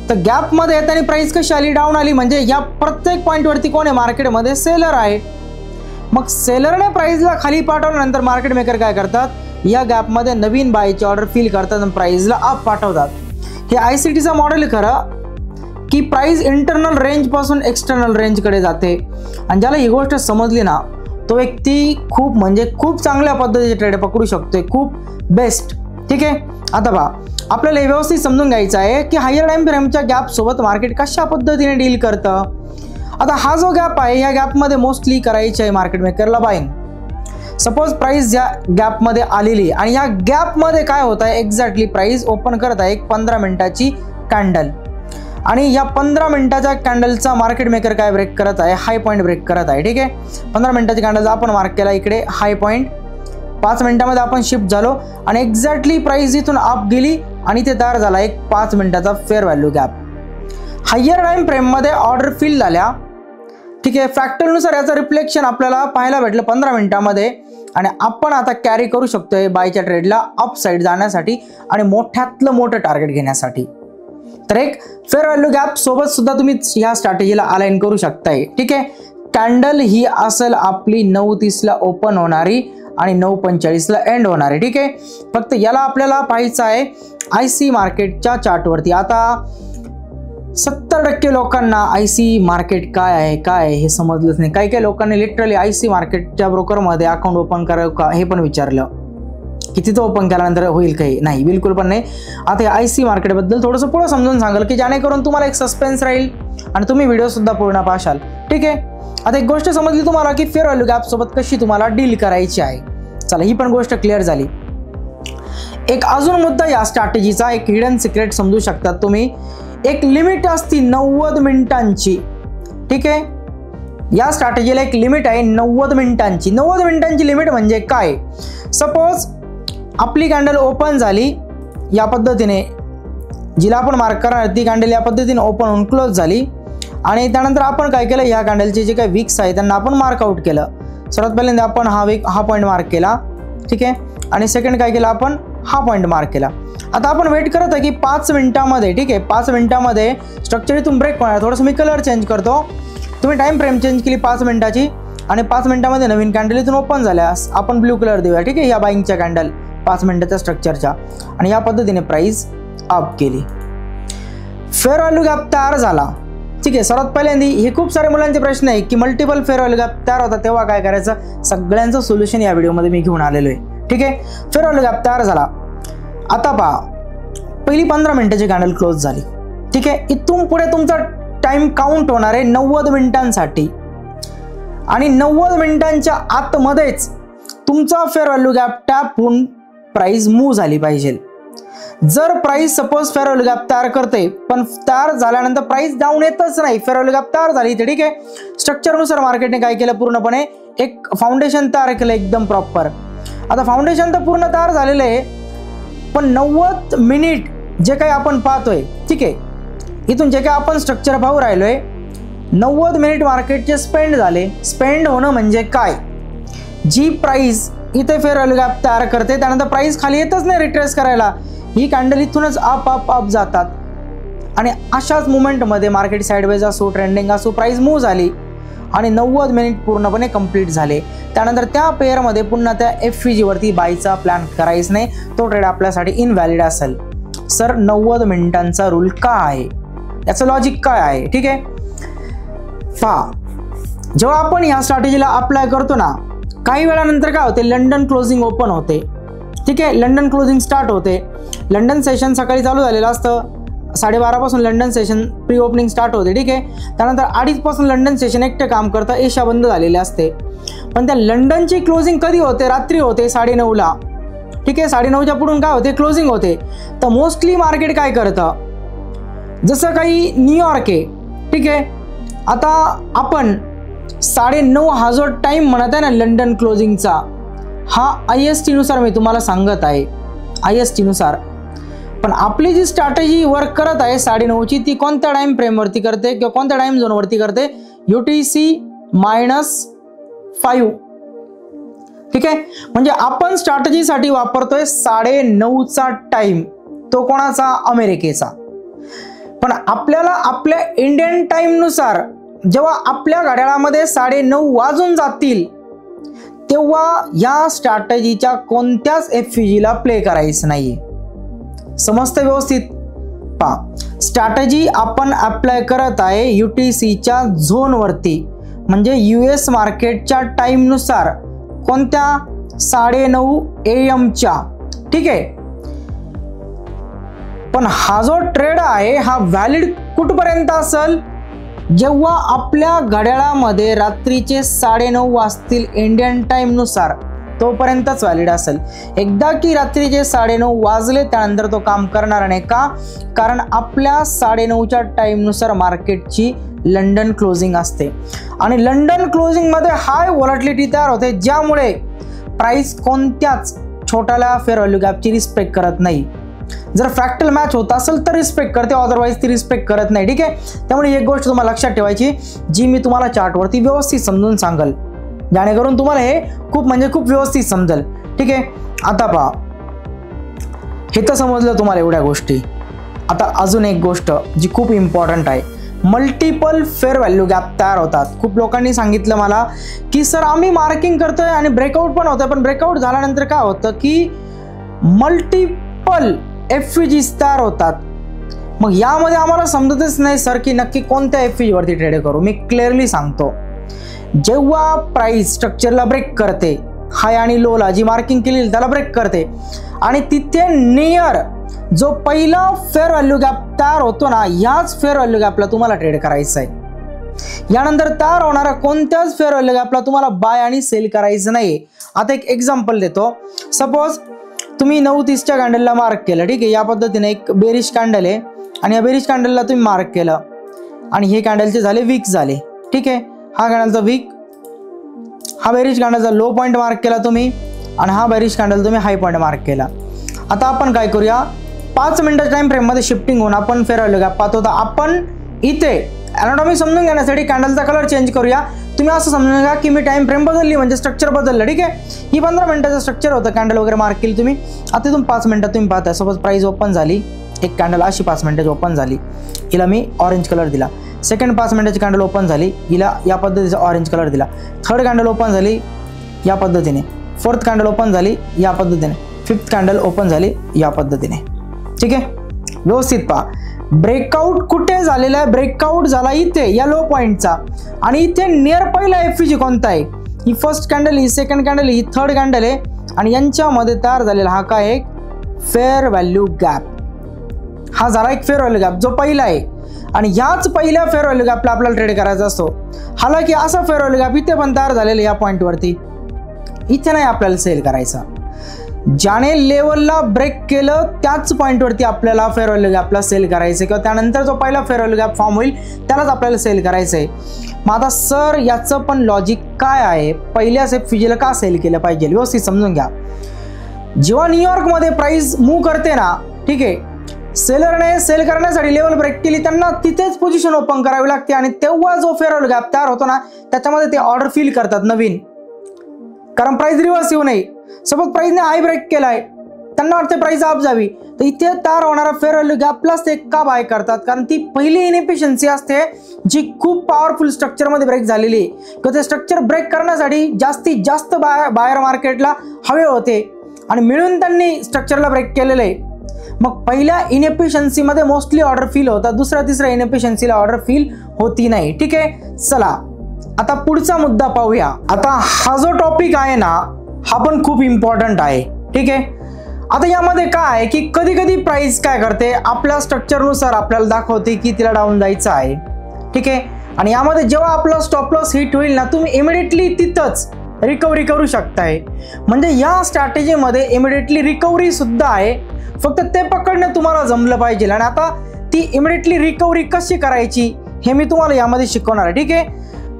तर गॅपमध्ये येताना प्राइस कशी आली, डाऊन आली. म्हणजे या प्रत्येक पॉईंटवरती कोण आहे, मार्केटमध्ये सेलर आहे. मग सेलरने प्राइसला खाली पाठवल्यानंतर मार्केट मेकर काय करतात, या गॅपमध्ये नवीन बायची ऑर्डर फिल करतात आणि प्राइसला अप पाठवतात. हे ICTचा मॉडेल खरं की प्राइस इंटरनल रेंज पासून एक्सटर्नल रेंजकडे जाते, आणि ज्याला ही गोष्ट समजली ना तो व्यक्ती खूप म्हणजे खूप चांगल्या पद्धतीचे ट्रेड पकडू शकतोय, खूप बेस्ट, ठीक आहे. आता पहा, आपल्याला हे व्यवस्थित समजून घ्यायचं आहे की हायर टाइम फ्रेमच्या गॅप सोबत मार्केट कशा पद्धतीने डील करतं. आता हा जो गॅप आहे या गॅपमध्ये मोस्टली करायची आहे मार्केट मेकरला बाईंग. सपोज प्राइस या गॅप मध्ये आलेली आणि या गॅप मध्ये काय होत आहे, एक्झॅक्टली प्राइस ओपन करत आहे एक 15 मिनिटाची कॅन्डल आणि या 15 मिनिटाच्या कॅन्डलचा मार्केट मेकर काय ब्रेक करत आहे, हाय पॉईंट ब्रेक करत आहे. ठीक आहे, 15 मिनिटाची कॅन्डलचा आपण मार्क केला इकडे हाय पॉईंट. 5 मिनिटांमध्ये आपण शिफ्ट झालो आणि एक्झॅक्टली प्राइस इथून अप गेली आणि ते तयार झाला एक 5 मिनिटाचा fair value gap. Higher time frame मध्ये ऑर्डर फिल झाल्या. ठीक आहे, फ्रॅक्टलनुसार याचं रिफ्लेक्शन आपल्याला पाहायला भेटलं 15 मिनिटांमध्ये आणि आपण आता कॅरी करू शकतोय बायच्या ट्रेडला अप साइड जाण्यासाठी आणि मोठ्यातलं मोठं टार्गेट घेण्यासाठी. तर एक फेअर व्हॅल्यू गॅप सोबत सुद्धा तुम्ही ह्या स्ट्रॅटेजीला अलाइन करू शकताय. ठीक आहे, कॅन्डल ही असेल आपली 9:30 ला ओपन होणारी आणि 9:45 ला एंड होणारी. ठीक आहे, फक्त याला आपल्याला पाहायचं आहे IC मार्केटच्या चार्टवरती. आता 70% लोकांना IC मार्केट काय आहे हे समजलंच नाही. काही लोकांनी लिटरली IC मार्केटच्या ब्रोकरमध्ये अकाउंट ओपन करावं का हे पण विचारलं की तिथं ओपन केल्यानंतर होईल काही. नाही, बिलकुल पण नाही. आता IC मार्केटबद्दल थोडंसं पुढं समजून सांगाल की जेणेकरून तुम्हाला एक सस्पेन्स राहील आणि तुम्ही व्हिडिओ सुद्धा पूर्ण पाहाल. ठीक आहे, आता एक गोष्ट समजली तुम्हाला की फेअर व्हॅल्यू गॅप सोबत कशी तुम्हाला डील करायची आहे. चला, ही पण गोष्ट क्लिअर झाली. एक अजून मुद्दा या स्ट्रॅटेजीचा, एक हिडन सिक्रेट समजू शकतात तुम्ही. एक लिमिट असती 90 मिनिटांची. ठीक आहे, या स्ट्रॅटेजीला एक लिमिट आहे 90 मिनिटांची. 90 मिनिटांची लिमिट म्हणजे काय, सपोज आपली कॅन्डल ओपन झाली या पद्धतीने, जिला आपण मार्क करणार ती कॅन्डल या पद्धतीने ओपन होऊन क्लोज झाली आणि त्यानंतर आपण काय केलं, या कॅन्डलचे जे काही विक्स आहेत त्यांना आपण मार्क आउट केलं. सर्वात पहिल्यांदा आपण हा पॉईंट मार्क केला. ठीक आहे, आणि सेकंड काय केलं, आपण हा पॉईंट मार्क केला. आता आपण वेट करत आहे की 5 मिनिटांमध्ये. ठीक आहे, 5 मिनिटांमध्ये स्ट्रक्चर इथून ब्रेक होणार. थोडंसं मी कलर चेंज करतो. तुम्ही टाइम फ्रेम चेंज केली 5 मिनिटाची आणि 5 मिनिटांमध्ये नवीन कॅन्डल इथून ओपन झाल्यास आपण ब्लू कलर देऊया. ठीक आहे, या बाईंगच्या कॅन्डल 5 मिनिटाच्या स्ट्रक्चरच्या आणि या पद्धतीने प्राइस अप केली. फेअर व्हॅल्यू गॅप तयार झाला. ठीक आहे, सर्वात पहिल्यांदा हे खूप सारे मुलांचे प्रश्न आहे की मल्टिपल फेअर व्हॅल्यू गॅप तयार होता तेव्हा काय करायचं, सगळ्यांचं सोल्युशन या व्हिडिओमध्ये मी घेऊन आलेलो आहे. ठीक आहे, फेअर व्हॅल्यू गॅप तयार झाला. आता पहा, पहिली 15 मिनिटाची कॅन्डल क्लोज झाली. ठीक आहे, इथून पुढे तुमचा टाइम काउंट होणार आहे 90 मिनिटांसाठी आणि 90 मिनिटांच्या आतमध्येच तुमचा फेअर व्हॅल्यू गॅप टॅप होऊन प्राइस मूव्ह झाली पाहिजे. जर price suppose fair value gap तयार करते पण तयार झाल्यानंतर प्राइस डाऊन येतच नाही, फेअर व्हॅल्यू गॅप तयार झाली. ठीक आहे, स्ट्रक्चरनुसार मार्केटने काय केलं, पूर्णपणे एक फाउंडेशन तयार केलं एकदम प्रॉपर. आता फाउंडेशन तर पूर्ण तयार झालेलं आहे पण 90 मिनिट जे काही आपण पाहतोय, ठीक आहे, इथून जे काही आपण स्ट्रक्चर पाहू राहिलोय 90 मिनिट मार्केटचे स्पेंड झाले. स्पेंड होणं म्हणजे काय, जी प्राइस इथे फेअर व्हॅल्यू गॅप तयार करते त्यानंतर प्राइस खाली येतच नाही रिट्रेस करायला, ही कॅन्डल इथूनच अप अप अप जातात आणि अशाच मुवमेंटमध्ये मार्केट साइडवेज असो ट्रेंडिंग असो प्राइस मूव्ह झाली आणि 90 मिनिट पूर्णपणे कंप्लीट झाले. त्यानंतर त्या पेअरमध्ये पुन्हा त्या FVG वरती बायचा प्लॅन करायचा नाही, तो ट्रेड आपल्यासाठी इनव्हॅलिड असेल. सर 90 मिनिटांचा रूल का आहे, याचं लॉजिक काय आहे. ठीक आहे, पहा, जेव्हा आपण ह्या स्ट्रॅटेजीला अप्लाय करतो ना, काही वेळानंतर काय होते, लंडन क्लोजिंग ओपन होते. ठीक आहे, लंडन क्लोजिंग स्टार्ट होते. लंडन सेशन सकाळी चालू झालेलं असतं, 12:30 पासून London session pre opening start होते. ठीक आहे, त्यानंतर 2:30 पासून लंडन सेशन एकटे काम करतं, एशिया बंद झालेले असते. पण त्या लंडनची क्लोजिंग कधी होते, रात्री होते 9:30 ला. ठीक आहे, 9:30च्या पुढून काय होते, क्लोजिंग होते. तर मोस्टली मार्केट काय करतं, जसं काही न्यूयॉर्क आहे. ठीक आहे, आता आपण 9:30 हा जो टाइम म्हणत आहे ना लंडन क्लोजिंगचा, हा IST नुसार मी तुम्हाला सांगत आहे, IST नुसार. पण आपली जी स्ट्रॅटेजी वर्क करत आहे 9:30ची, ती कोणत्या टाइम फ्रेमवरती करते किंवा कोणत्या टाइम झोनवरती करते, UTC-5. ठीक आहे, म्हणजे आपण स्ट्रॅटेजीसाठी वापरतोय 9:30चा टाइम, तो कोणाचा, अमेरिकेचा. पण आपल्याला आपल्या इंडियन टाइम नुसार जेव्हा आपल्या घड्याळामध्ये 9:30 वाजून जातील तेव्हा या स्ट्रॅटेजीच्या कोणत्याच FVGला प्ले करायचं नाहीये. समजतं व्यवस्थित. पहा, स्ट्रॅटेजी आपण अप्लाय करत आहे UTCच्या झोनवरती, म्हणजे US मार्केटच्या टाइम नुसार, कोणत्या, 9:30 AM. ठीक आहे, पण हा जो ट्रेड आहे हा व्हॅलिड कुठपर्यंत असेल, जेव्हा आपल्या घड्याळामध्ये रात्रीचे 9:30 वाजतील इंडियन टाइम नुसार. तोपर्यंतच व्हॅलिड असेल. एकदा की रात्रीचे 9:30 वाजले त्यानंतर तो काम करणार नाही. का? कारण आपल्या 9:30च्या टाईमनुसार मार्केटची लंडन क्लोजिंग असते आणि लंडन क्लोजिंगमध्ये हाय व्हॉलॅटिलिटी तयार होते, ज्यामुळे प्राइस कोणत्याच छोट्याला फेअर व्हॅल्यू गॅपची रिस्पेक्ट करत नाही. जर फ्रॅक्टल मॅच होत असेल तर रिस्पेक्ट करते, अदरवाईज ती रिस्पेक्ट करत नाही. ठीक आहे, त्यामुळे एक गोष्ट तुम्हाला लक्षात ठेवायची, जी मी तुम्हाला चार्टवरती व्यवस्थित समजून सांगल, जेणेकरून तुम्हाला हे खूप व्यवस्थित समजेल. ठीक आहे, आता पहा, हे तर समजलं तुम्हाला एवढ्या गोष्टी. आता अजून एक गोष्ट जी खूप इम्पॉर्टंट आहे, मल्टिपल फेअर व्हॅल्यू गॅप तयार होतात. खूप लोकांनी सांगितलं मला की सर आम्ही मार्किंग करतोय आणि ब्रेकआउट पण होतोय, पण ब्रेकआउट झाल्यानंतर काय होतं की मल्टिपल FVG तयार होतात. मग यामध्ये आम्हाला समजतच नाही सर की नक्की कोणत्या FVG वरती ट्रेड करू. मी क्लिअरली सांगतो, जेव्हा प्राइस स्ट्रक्चरला ब्रेक करते, हाय आणि लोला जी मार्किंग केली त्याला ब्रेक करते आणि तिथे नियर जो पहिला फेअर व्हॅल्यू गॅप तयार होतो ना, याच फेअर व्हॅल्यू गॅपला तुम्हाला ट्रेड करायचं आहे. यानंतर तयार होणारा कोणत्याच फेअर व्हॅल्यू गॅपला तुम्हाला बाय आणि सेल करायचं नाही. आता एक एक्झाम्पल देतो. सपोज तुम्ही 9:30च्या कॅन्डलला मार्क केलं. ठीक आहे, या पद्धतीने एक बेरिश कॅन्डल आहे आणि या बेरिश कॅन्डलला तुम्ही मार्क केलं आणि हे कॅन्डलचे झाले वीक झाले. ठीक आहे, हा कॅन्डलचा वीक, हा बेरिश कॅन्डलचा लो पॉईंट मार्क केला तुम्ही आणि हा बेरिश कॅन्डल तुम्ही हाय पॉईंट मार्क केला. आता आपण काय करूया, 5 मिनिटाच्या टाइम फ्रेम मध्ये शिफ्टिंग होऊन आपण फेअर व्हॅल्यू गॅप पाहतो. तर आपण इथे एनाटॉमी समजून घेण्यासाठी कॅन्डलचा कलर चेंज करूया. तुम्ही असं समजून घ्या की मी टाइम फ्रेम बदलली म्हणजे स्ट्रक्चर बदललं. ठीक आहे, ही 15 मिनिटाचं स्ट्रक्चर होतं, कॅन्डल वगैरे मार्क केली तुम्ही. आता इथून 5 मिनिटात तुम्ही पाहताय, सपोज प्राइस ओपन झाली, एक कॅन्डल अशी 5 मिनिटाची ओपन झाली, हिला मी ऑरेंज कलर दिला. सेकंड 5 मिनिटाची कॅन्डल ओपन झाली, हिला या पद्धतीचा ऑरेंज कलर दिला. थर्ड कॅन्डल ओपन झाली या पद्धतीने, फोर्थ कॅन्डल ओपन झाली या पद्धतीने, फिफ्थ कॅन्डल ओपन झाली या पद्धतीने. ठीक आहे, व्यवस्थित पहा. ब्रेकआउट कुठे झालेला आहे? ब्रेकआउट झाला इथे या लो पॉइंटचा आणि इथे नियर पहिला FVG कोणता आहे? ही फर्स्ट कॅन्डल, ही सेकंड कॅन्डल, ही थर्ड कॅन्डल आहे आणि यांच्यामध्ये तयार झालेला हा काय एक फेअर व्हॅल्यू गॅप. हा झाला एक फेअर व्हॅल्यू गॅप जो पहिला आहे आणि ह्याच पहिल्या फेअर व्हॅल्यू गॅपला आपल्याला ट्रेड करायचा असतो. हालाकी असा फेअर व्हॅल्यू गॅप इथे पण तयार झालेला या पॉइंटवरती, इथे नाही आपल्याला सेल करायचा. ज्याने लेवलला ब्रेक केलं त्याच पॉइंटवरती आपल्याला फेअर व्हॅल्यू गॅपला सेल करायचं किंवा त्यानंतर जो पहिला फेअर व्हॅल्यू गॅप फॉर्म होईल त्यालाच आपल्याला सेल करायचं आहे. मग आता सर याचं पण लॉजिक काय आहे? पहिल्याच FVGला का सेल केलं पाहिजे? व्यवस्थित समजून घ्या. जेव्हा न्यूयॉर्कमध्ये प्राइस मूव्ह करते ना, ठीक आहे, सेलरने सेल करण्यासाठी लेवल ब्रेक केली, त्यांना तिथेच पोझिशन ओपन करावी लागते आणि तेव्हा जो फेअर व्हॅल्यू गॅप तयार होतो ना, त्याच्यामध्ये ते ऑर्डर फिल करतात नवीन, कारण प्राइस रिव्हर्स येऊ नये. सपोज प्राइसने हाय ब्रेक केलाय, त्यांना वाटते प्राइस अप जावी, तर इथे तयार होणारा फेअर व्हॅल्यू गॅपलाच ते का बाय करतात? कारण ती पहिली इनएफिशियन्सी असते जी खूप पॉवरफुल स्ट्रक्चरमध्ये ब्रेक झालेली आहे किंवा ते स्ट्रक्चर ब्रेक करण्यासाठी जास्तीत जास्त बायर मार्केटला हवे होते आणि मिळून त्यांनी स्ट्रक्चरला ब्रेक केलेलं आहे. मग पहिल्या इनएफिशियन्सीमध्ये मोस्टली ऑर्डर फिल होतात, दुसऱ्या तिसऱ्या इनएफिशियन्सीला ऑर्डर फिल होती नाही. ठीक आहे, चला आता पुढचा मुद्दा पाहूया. आता हा जो टॉपिक आहे ना, हा पण खूप इम्पॉर्टंट आहे. ठीक आहे, आता यामध्ये काय आहे की कधी कधी प्राइस काय करते, आपल्या स्ट्रक्चरनुसार आपल्याला दाखवते की तिला डाऊन जायचं आहे. ठीक आहे, आणि यामध्ये जेव्हा आपला स्टॉप लॉस हिट होईल ना, तुम्ही इमिडिएटली तिथंच रिकव्हरी करू शकताय. म्हणजे या स्ट्रॅटेजीमध्ये इमिडिएटली रिकव्हरी सुद्धा आहे, फक्त ते पकडणं तुम्हाला जमलं पाहिजे. आणि आता ती इमिडिएटली रिकव्हरी कशी करायची हे मी तुम्हाला यामध्ये शिकवणार आहे. ठीक आहे,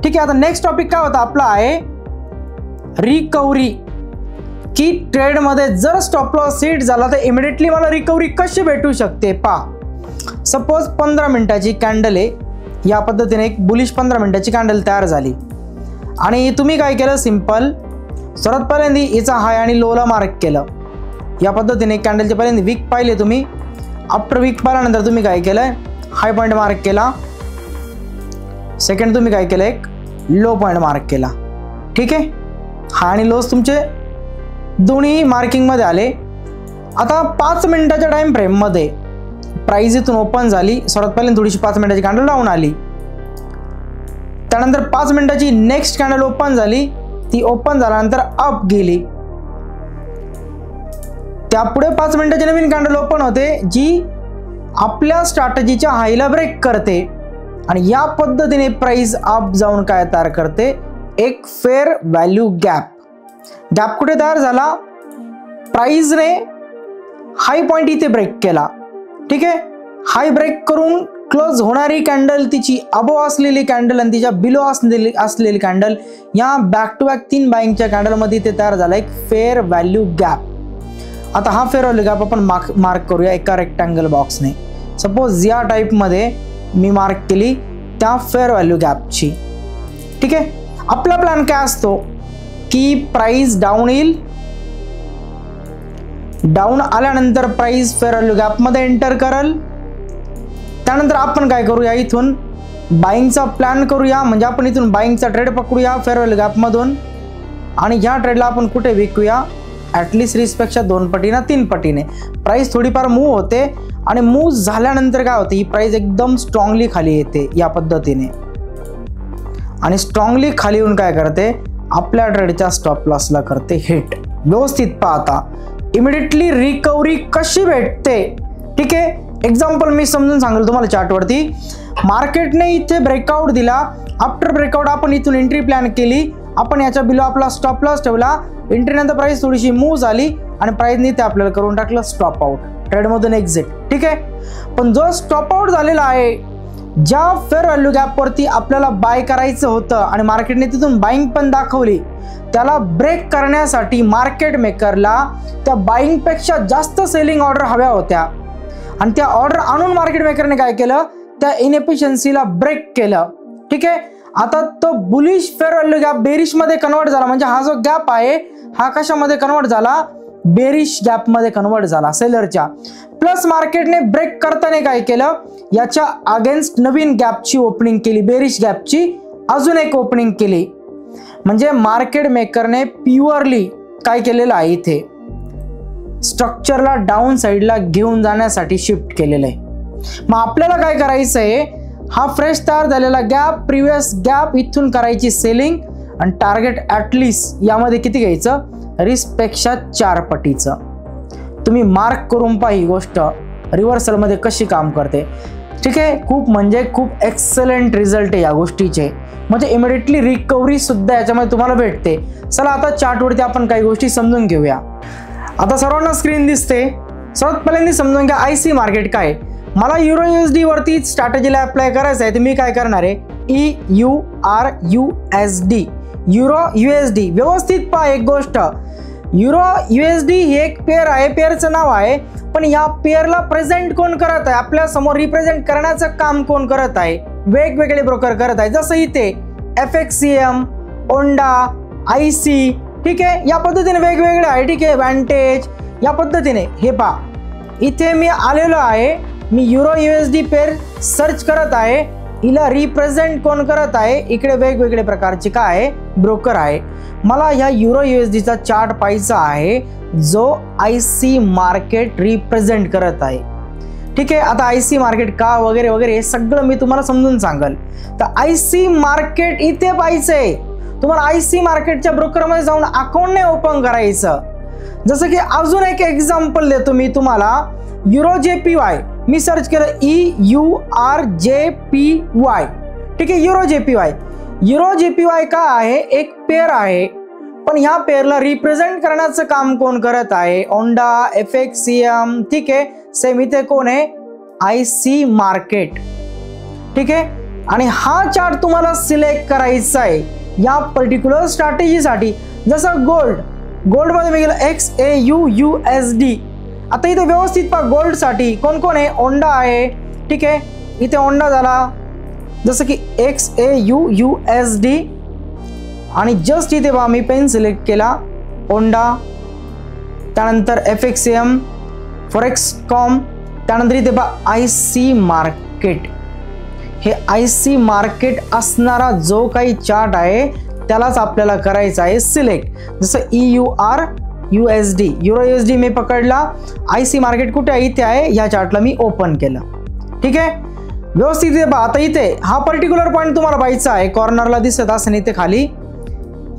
ठीक आहे. आता नेक्स्ट टॉपिक काय होता आपला आहे रिकव्हरी, की ट्रेड मध्ये जर स्टॉप लॉस हिट झाला तर इमिडिएटली मला रिकव्हरी कशी भेटू शकते. पहा, सपोज 15 मिनिटाची कॅन्डल आहे, या पद्धतीने एक बुलिश 15 मिनिटाची कॅन्डल तयार झाली आणि तुम्ही काय केलं, सिंपल सर्वात पहिल्यांदा याचा हाय आणि लोला मार्क केलं. या पद्धतीने कॅन्डलचे पहिल्यांदा वीक पाहिले तुम्ही, आफ्टर वीक पाहिल्यानंतर तुम्ही काय केलं, हाय पॉईंट मार्क केला. सेकंड तुम्ही काय केलं, एक लो पॉईंट मार्क केला. ठीक आहे, हाय आणि लोज तुमचे दोन्ही मार्किंग मध्ये आले. आता 5 मिनिटाच्या टाइम फ्रेम मध्ये प्राइस इथून ओपन झाली, सर्वात पहिल्यांदा थोडीशी 5 मिनिटाची कॅन्डल डाऊन आली, त्यानंतर 5 मिनिटाची नेक्स्ट कॅन्डल ओपन झाली, ती ओपन झाल्यानंतर अप गेली. त्यापुढे 5 मिनिटाची नवीन कॅन्डल ओपन होते जी आपल्या स्ट्रॅटेजीच्या हायला ब्रेक करते आणि या पद्धतीने प्राइस अप जाऊन काय तयार करते, एक फेअर व्हॅल्यू गॅप. गॅप कुठे तयार झाला, प्राइसने हाय पॉइंट इथे ब्रेक केला, ठीक आहे. हाय ब्रेक करून क्लोज होणारी कॅन्डल, तिची अबोव असलेली कॅन्डल आणि तिच्या बिलो असलेली कॅन्डल, या बॅक टू बॅक 3 बाईंगच्या कॅन्डलमध्ये इथे तयार झाला एक फेअर व्हॅल्यू गॅप. आता हा फेअर व्हॅल्यू गॅप आपण मार्क करूया एका रेक्टँगल बॉक्सने. सपोज या टाईपमध्ये मी मार्क केली त्या फेअर व्हॅल्यू गॅपची, ठीक आहे. आपला प्लॅन काय असतो की प्राइस डाऊन येईल, डाऊन आल्यानंतर प्राइस फेअर व्हॅल्यू गॅपमध्ये एंटर करल. त्यानंतर आपण काय करूया, इथून बाईंगचा प्लॅन करूया, म्हणजे आपण इथून बाईंगचा ट्रेड पकडूया फेअर व्हॅल्यू गॅपमधून आणि ह्या ट्रेडला आपण कुठे विकूया, ॲटलिस्ट रिस्कपेक्षा 2 पटीने 3 पटीने. प्राइस थोडीफार मूव्ह होते आणि मूव्ह झाल्यानंतर काय होते, ही प्राइस एकदम स्ट्रॉंगली खाली येते या पद्धतीने आणि स्ट्रॉंगली खाली येऊन काय करते, आपल्या ट्रेडच्या स्टॉप लॉसला करते हिट. व्यवस्थित पाहता इमिडिएटली रिकव्हरी कशी भेटते, ठीक आहे. एक्झाम्पल मी समजून सांगेल तुम्हाला चार्टवरती. मार्केटने इथे ब्रेकआउट दिला, आफ्टर ब्रेकआउट आपण इथून एंट्री प्लॅन केली, आपण याच्या बिलो आपला स्टॉप लॉस ठेवला, एंट्री नंतर प्राइस थोडीशी मूव्ह झाली आणि प्राइसने ते आपल्याला करून टाकलं स्टॉप आउट, ट्रेडमधून एक्झिट, ठीक आहे. पण जो स्टॉप आउट झालेला आहे, ज्या फेअर व्हॅल्यू गॅपवरती आपल्याला बाय करायचं होतं आणि मार्केटने तिथून बाईंग पण दाखवली, त्याला ब्रेक करण्यासाठी मार्केट मेकरला त्या बाईंगपेक्षा जास्त सेलिंग ऑर्डर हव्या होत्या आणि त्या ऑर्डर आणून मार्केट मेकरने काय केलं, त्या इनएफिशियन्सीला ब्रेक केलं, ठीक आहे. आता तो bullish fair value gap bearish मध्ये कन्वर्ट झाला, म्हणजे हा जो गॅप आहे हा कशामध्ये कन्वर्ट झाला, बेरिश गॅप मध्ये कन्वर्ट झाला सेलरच्या. प्लस मार्केटने ब्रेक करताना काय केलं, याच्या अगेन्स्ट नवीन गॅपची ओपनिंग केली, बेरिश गॅपची अजून एक ओपनिंग केली. म्हणजे मार्केट मेकरने प्युअरली काय केलेलं आहे, इथे स्ट्रक्चरला डाऊन साइडला घेऊन जाण्यासाठी शिफ्ट केलेलं आहे. मग आपल्याला काय करायचं आहे, हा फ्रेश तयार झालेला गॅप, प्रिव्हियस गॅप इथून करायची सेलिंग आणि टार्गेट ॲटलिस्ट यामध्ये किती घ्यायचं, रिस्कपेक्षा 4 पटीचं. तुम्ही मार्क करून पहा ही गोष्ट रिव्हर्सलमध्ये कशी काम करते, ठीक आहे. खूप म्हणजे खूप एक्सलंट रिझल्ट आहे या गोष्टीचे, म्हणजे इमिडिएटली रिकव्हरी सुद्धा याच्यामध्ये तुम्हाला भेटते. चला आता चार्टवरती आपण काही गोष्टी समजून घेऊया. आता सर्वांना स्क्रीन दिसते. सर्वात पहिल्यांदा समजून घ्या IC मार्केट काय. मला युरो USD वरती स्ट्रॅटेजीला अप्लाय करायचं आहे, तर मी काय करणार आहे, EURUSD, युरो USD. व्यवस्थित पहा एक गोष्ट, युरो USD ही एक पेअर आहे, पेअरचं नाव आहे, पण या पेअरला प्रेझेंट कोण करत आहे, आपल्या समोर रिप्रेझेंट करण्याचं काम कोण करत आहे, वेगवेगळे ब्रोकर करत आहे. जसं इथे FXCM, ओंडा, IC, ठीक आहे, या पद्धतीने वेगवेगळे आहे, ठीक आहे, वॅन्टेज, या पद्धतीने. हे पहा इथे मी आलेलो आहे, मी युरो USD पेअर सर्च करत आहे, हिला रिप्रेझेंट कोण करत आहे, इकडे वेगवेगळे प्रकारचे काय आहे, ब्रोकर आहे. मला ह्या युरो USDचा चार्ट पाहायचा आहे जो IC मार्केट रिप्रेझेंट करत आहे, ठीक आहे. आता IC मार्केट का वगैरे वगैरे हे सगळं मी तुम्हाला समजून सांगेल. तर IC मार्केट इथे पाहिजे तुम्हाला. IC मार्केटच्या ब्रोकरमध्ये जाऊन अकाउंट नाही ओपन करायचं. जसं की अजून एक एक्झाम्पल देतो मी तुम्हाला, युरो JPY मी सर्च केलं, EURJPY, ठीक आहे. युरो JPY का आहे, एक पेअर आहे, पण ह्या पेअरला रिप्रेझेंट करण्याचं काम कोण करत आहे, ओंडा, FXCM, ठीक आहे. सेम इथे कोण आहे, IC मार्केट, ठीक आहे. आणि हा चार्ट तुम्हाला सिलेक्ट करायचा आहे या पर्टिक्युलर स्ट्रॅटेजीसाठी. जसं गोल्डमध्ये मी गेलो XAUUSD. आता इथे व्यवस्थित पहा, गोल्डसाठी कोण कोण आहे, ओंडा आहे, ठीक आहे. इथे ओंडा झाला, जसं की XAUUSD आणि जस्ट इथे पहा मी पेन सिलेक्ट केला, ओंडा, त्यानंतर FXCM, फॉरेक्सकॉम, त्यानंतर इथे पहा IC मार्केट. हे IC मार्केट असणारा जो काही चार्ट आहे त्यालाच आपल्याला करायचा आहे सिलेक्ट. जसं EURUSD, युरो USD मी पकडला, IC मार्केट कुठे आहे, इथे आहे, या चार्टला मी ओपन केलं, ठीक आहे. व्यवस्थित इथे पहा. आता इथे हा पर्टिक्युलर पॉईंट तुम्हाला पाहायचा आहे, कॉर्नरला दिसत असेल इथे खाली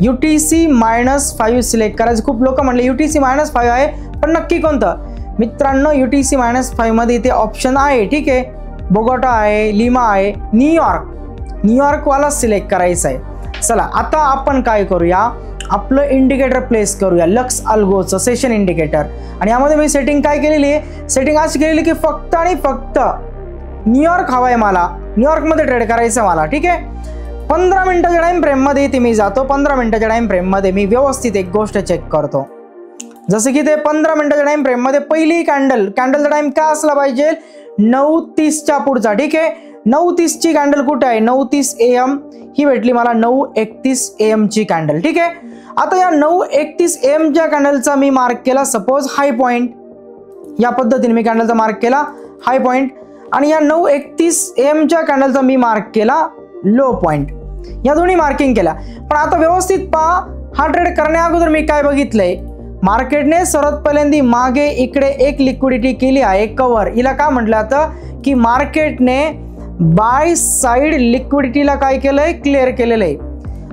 UTC-5 सिलेक्ट करायचं. खूप लोक म्हणले UTC-5 आहे, पण नक्की कोणतं मित्रांनो, UTC-5 मध्ये इथे ऑप्शन आहे, ठीक आहे. बोगोटा आहे, लिमा आहे, न्यूयॉर्क वाला सिलेक्ट करायचा आहे. चला आता आपण काय करूया, आपलं इंडिकेटर प्लेस करूया लक्स अल्गोचं सेशन इंडिकेटर. आणि यामध्ये मी सेटिंग काय केलेली आहे, सेटिंग अशी केलेली की फक्त आणि फक्त न्यूयॉर्क हवाय मला, न्यूयॉर्कमध्ये ट्रेड करायचं मला. ठीक आहे, 15 मिनिटाच्या टाइम फ्रेम मध्ये इथे मी जातो. 15 मिनिटाच्या टाइम फ्रेम मध्ये मी व्यवस्थित एक गोष्ट चेक करतो. जसं की ते 15 मिनिटाच्या टाइम फ्रेम मध्ये पहिली कॅन्डलचा टाइम काय असला पाहिजे, 9:30च्या पुढचा. ठीक आहे, 9:30ची कॅन्डल कुठे आहे, 9:30 AM ही भेटली मला 9:31 AM ची कॅन्डल. ठीक आहे, आता या 9:31 AM च्या कॅन्डलचा मी मार्क केला सपोज हाय पॉइंट. या पद्धतीने मी कॅन्डलचा मार्क केला हाय पॉइंट. आणि या 9:31 AM च्या कॅन्डलचा मी मार्क केला लो पॉइंट. या दोन्ही मार्किंग केल्या. पण आता व्यवस्थित पहा, हा ट्रेड करण्या अगोदर मी काय बघितलंय, मार्केटने सर्वात पहिल्यांदा मागे इकडे एक लिक्विडिटी केली आहे कव्हर. हिला काय म्हटलं जातं की मार्केटने बाय साइड लिक्विडिटीला काय केलंय, क्लिअर केलेलं आहे.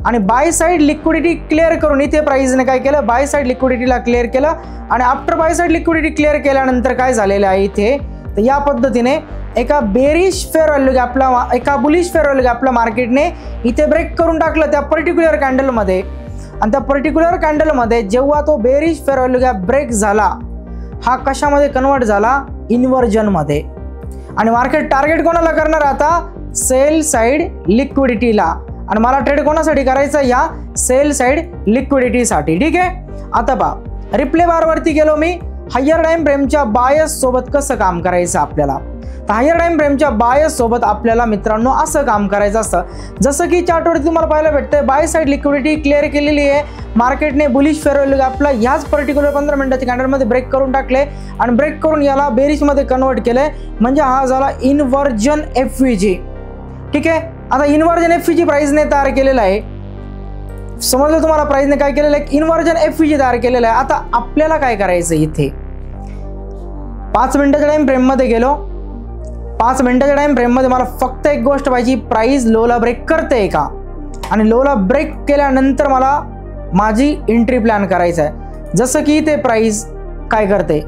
आणि बाय साइड लिक्विडिटी क्लिअर करून इथे प्राइसने काय केलं, बाय साइड लिक्विडिटीला क्लिअर केलं. आणि after by side liquidity clear केल्यानंतर काय झालेलं आहे इथे, तर या पद्धतीने एका बेरिश फेअर व्हॅल्यू गॅपला, एका बुलिश फेअर व्हॅल्यू गॅपला मार्केटने इथे ब्रेक करून टाकलं त्या पर्टिक्युलर कॅन्डलमध्ये. आणि त्या पर्टिक्युलर कॅन्डलमध्ये जेव्हा तो bearish fair value gap break झाला, हा कशामध्ये कन्वर्ट झाला, इन्व्हर्जन मध्ये. आणि मार्केट टार्गेट कोणाला करणार आता, सेल साइड लिक्विडिटीला. आणि मला ट्रेड कोणासाठी करायचा, या सेल साइड लिक्विडिटीसाठी. ठीक आहे, आता पहा रिप्ले बार वरती गेलो मी, हायर टाइम फ्रेमच्या बायस सोबत कसं काम करायचं आपल्याला. तर हायर टाइम फ्रेमच्या बायस सोबत आपल्याला मित्रांनो असं काम करायचं असतं. जसं की चार्टवरती तुम्हाला पाहायला भेटतंय, बाय साइड लिक्विडिटी क्लिअर केलेली आहे. मार्केटने बुलिश फेअर व्हॅल्यू गॅपला ह्याच पर्टिक्युलर 15 मिनिटाच्या कॅन्डलमध्ये ब्रेक करून टाकले. आणि ब्रेक करून याला बेरिशमध्ये कन्वर्ट केलंय. म्हणजे हा झाला इन्व्हर्जन FVG. ठीक आहे, आता इन्व्हर्जन FVG प्राइसने तयार केलेला आहे. समजलं तुम्हाला, प्राइसने काय केलेलं आहे, इन्व्हर्जन FVG तयार केलेलं आहे. आता आपल्याला काय करायचं, इथे 5 मिनिटाच्या टाइम फ्रेम मध्ये गेलो. 5 मिनिटाच्या टाइम फ्रेम मध्ये मला फक्त एक गोष्ट पाहिजे, प्राइस लोला ब्रेक करते का. आणि लोला ब्रेक केल्यानंतर मला माझी एंट्री प्लॅन करायचा आहे. जसं की ते प्राइस काय करते,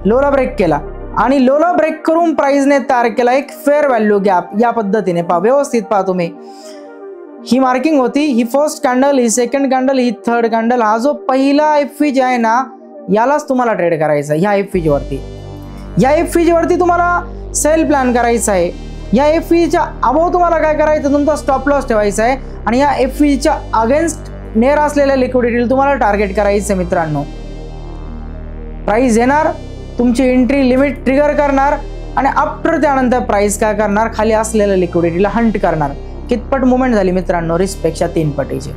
लोला ब्रेक केला आणि लोला ब्रेक करून प्राइसने तयार केला एक फेअर व्हॅल्यू गॅप. या पद्धतीने पहा, व्यवस्थित पहा तुम्ही, ही मार्किंग होती, ही फर्स्ट कॅन्डल, ही सेकंड कॅन्डल, ही थर्ड कॅन्डल. हा जो पहिला FVG आहे ना, यालाच तुम्हाला ट्रेड करायचा. ह्या FVG वरती, या FVG वरती तुम्हाला सेल प्लॅन करायचा आहे. या FVGच्या अबोव तुम्हाला काय करायचं, तुमचा स्टॉप लॉस ठेवायचा आहे. आणि या FVGच्या अगेन्स्ट नेर असलेल्या लिक्विडिटीला तुम्हाला टार्गेट करायचं आहे मित्रांनो. प्राइस येणार, तुमची एंट्री लिमिट ट्रिगर करणार आणि आफ्टर त्यानंतर प्राइस काय करणार, खाली असलेल्या लिक्विडिटीला हंट करणार. कितपट मुवमेंट झाली मित्रांनो, रिस्कपेक्षा 3 पटीची.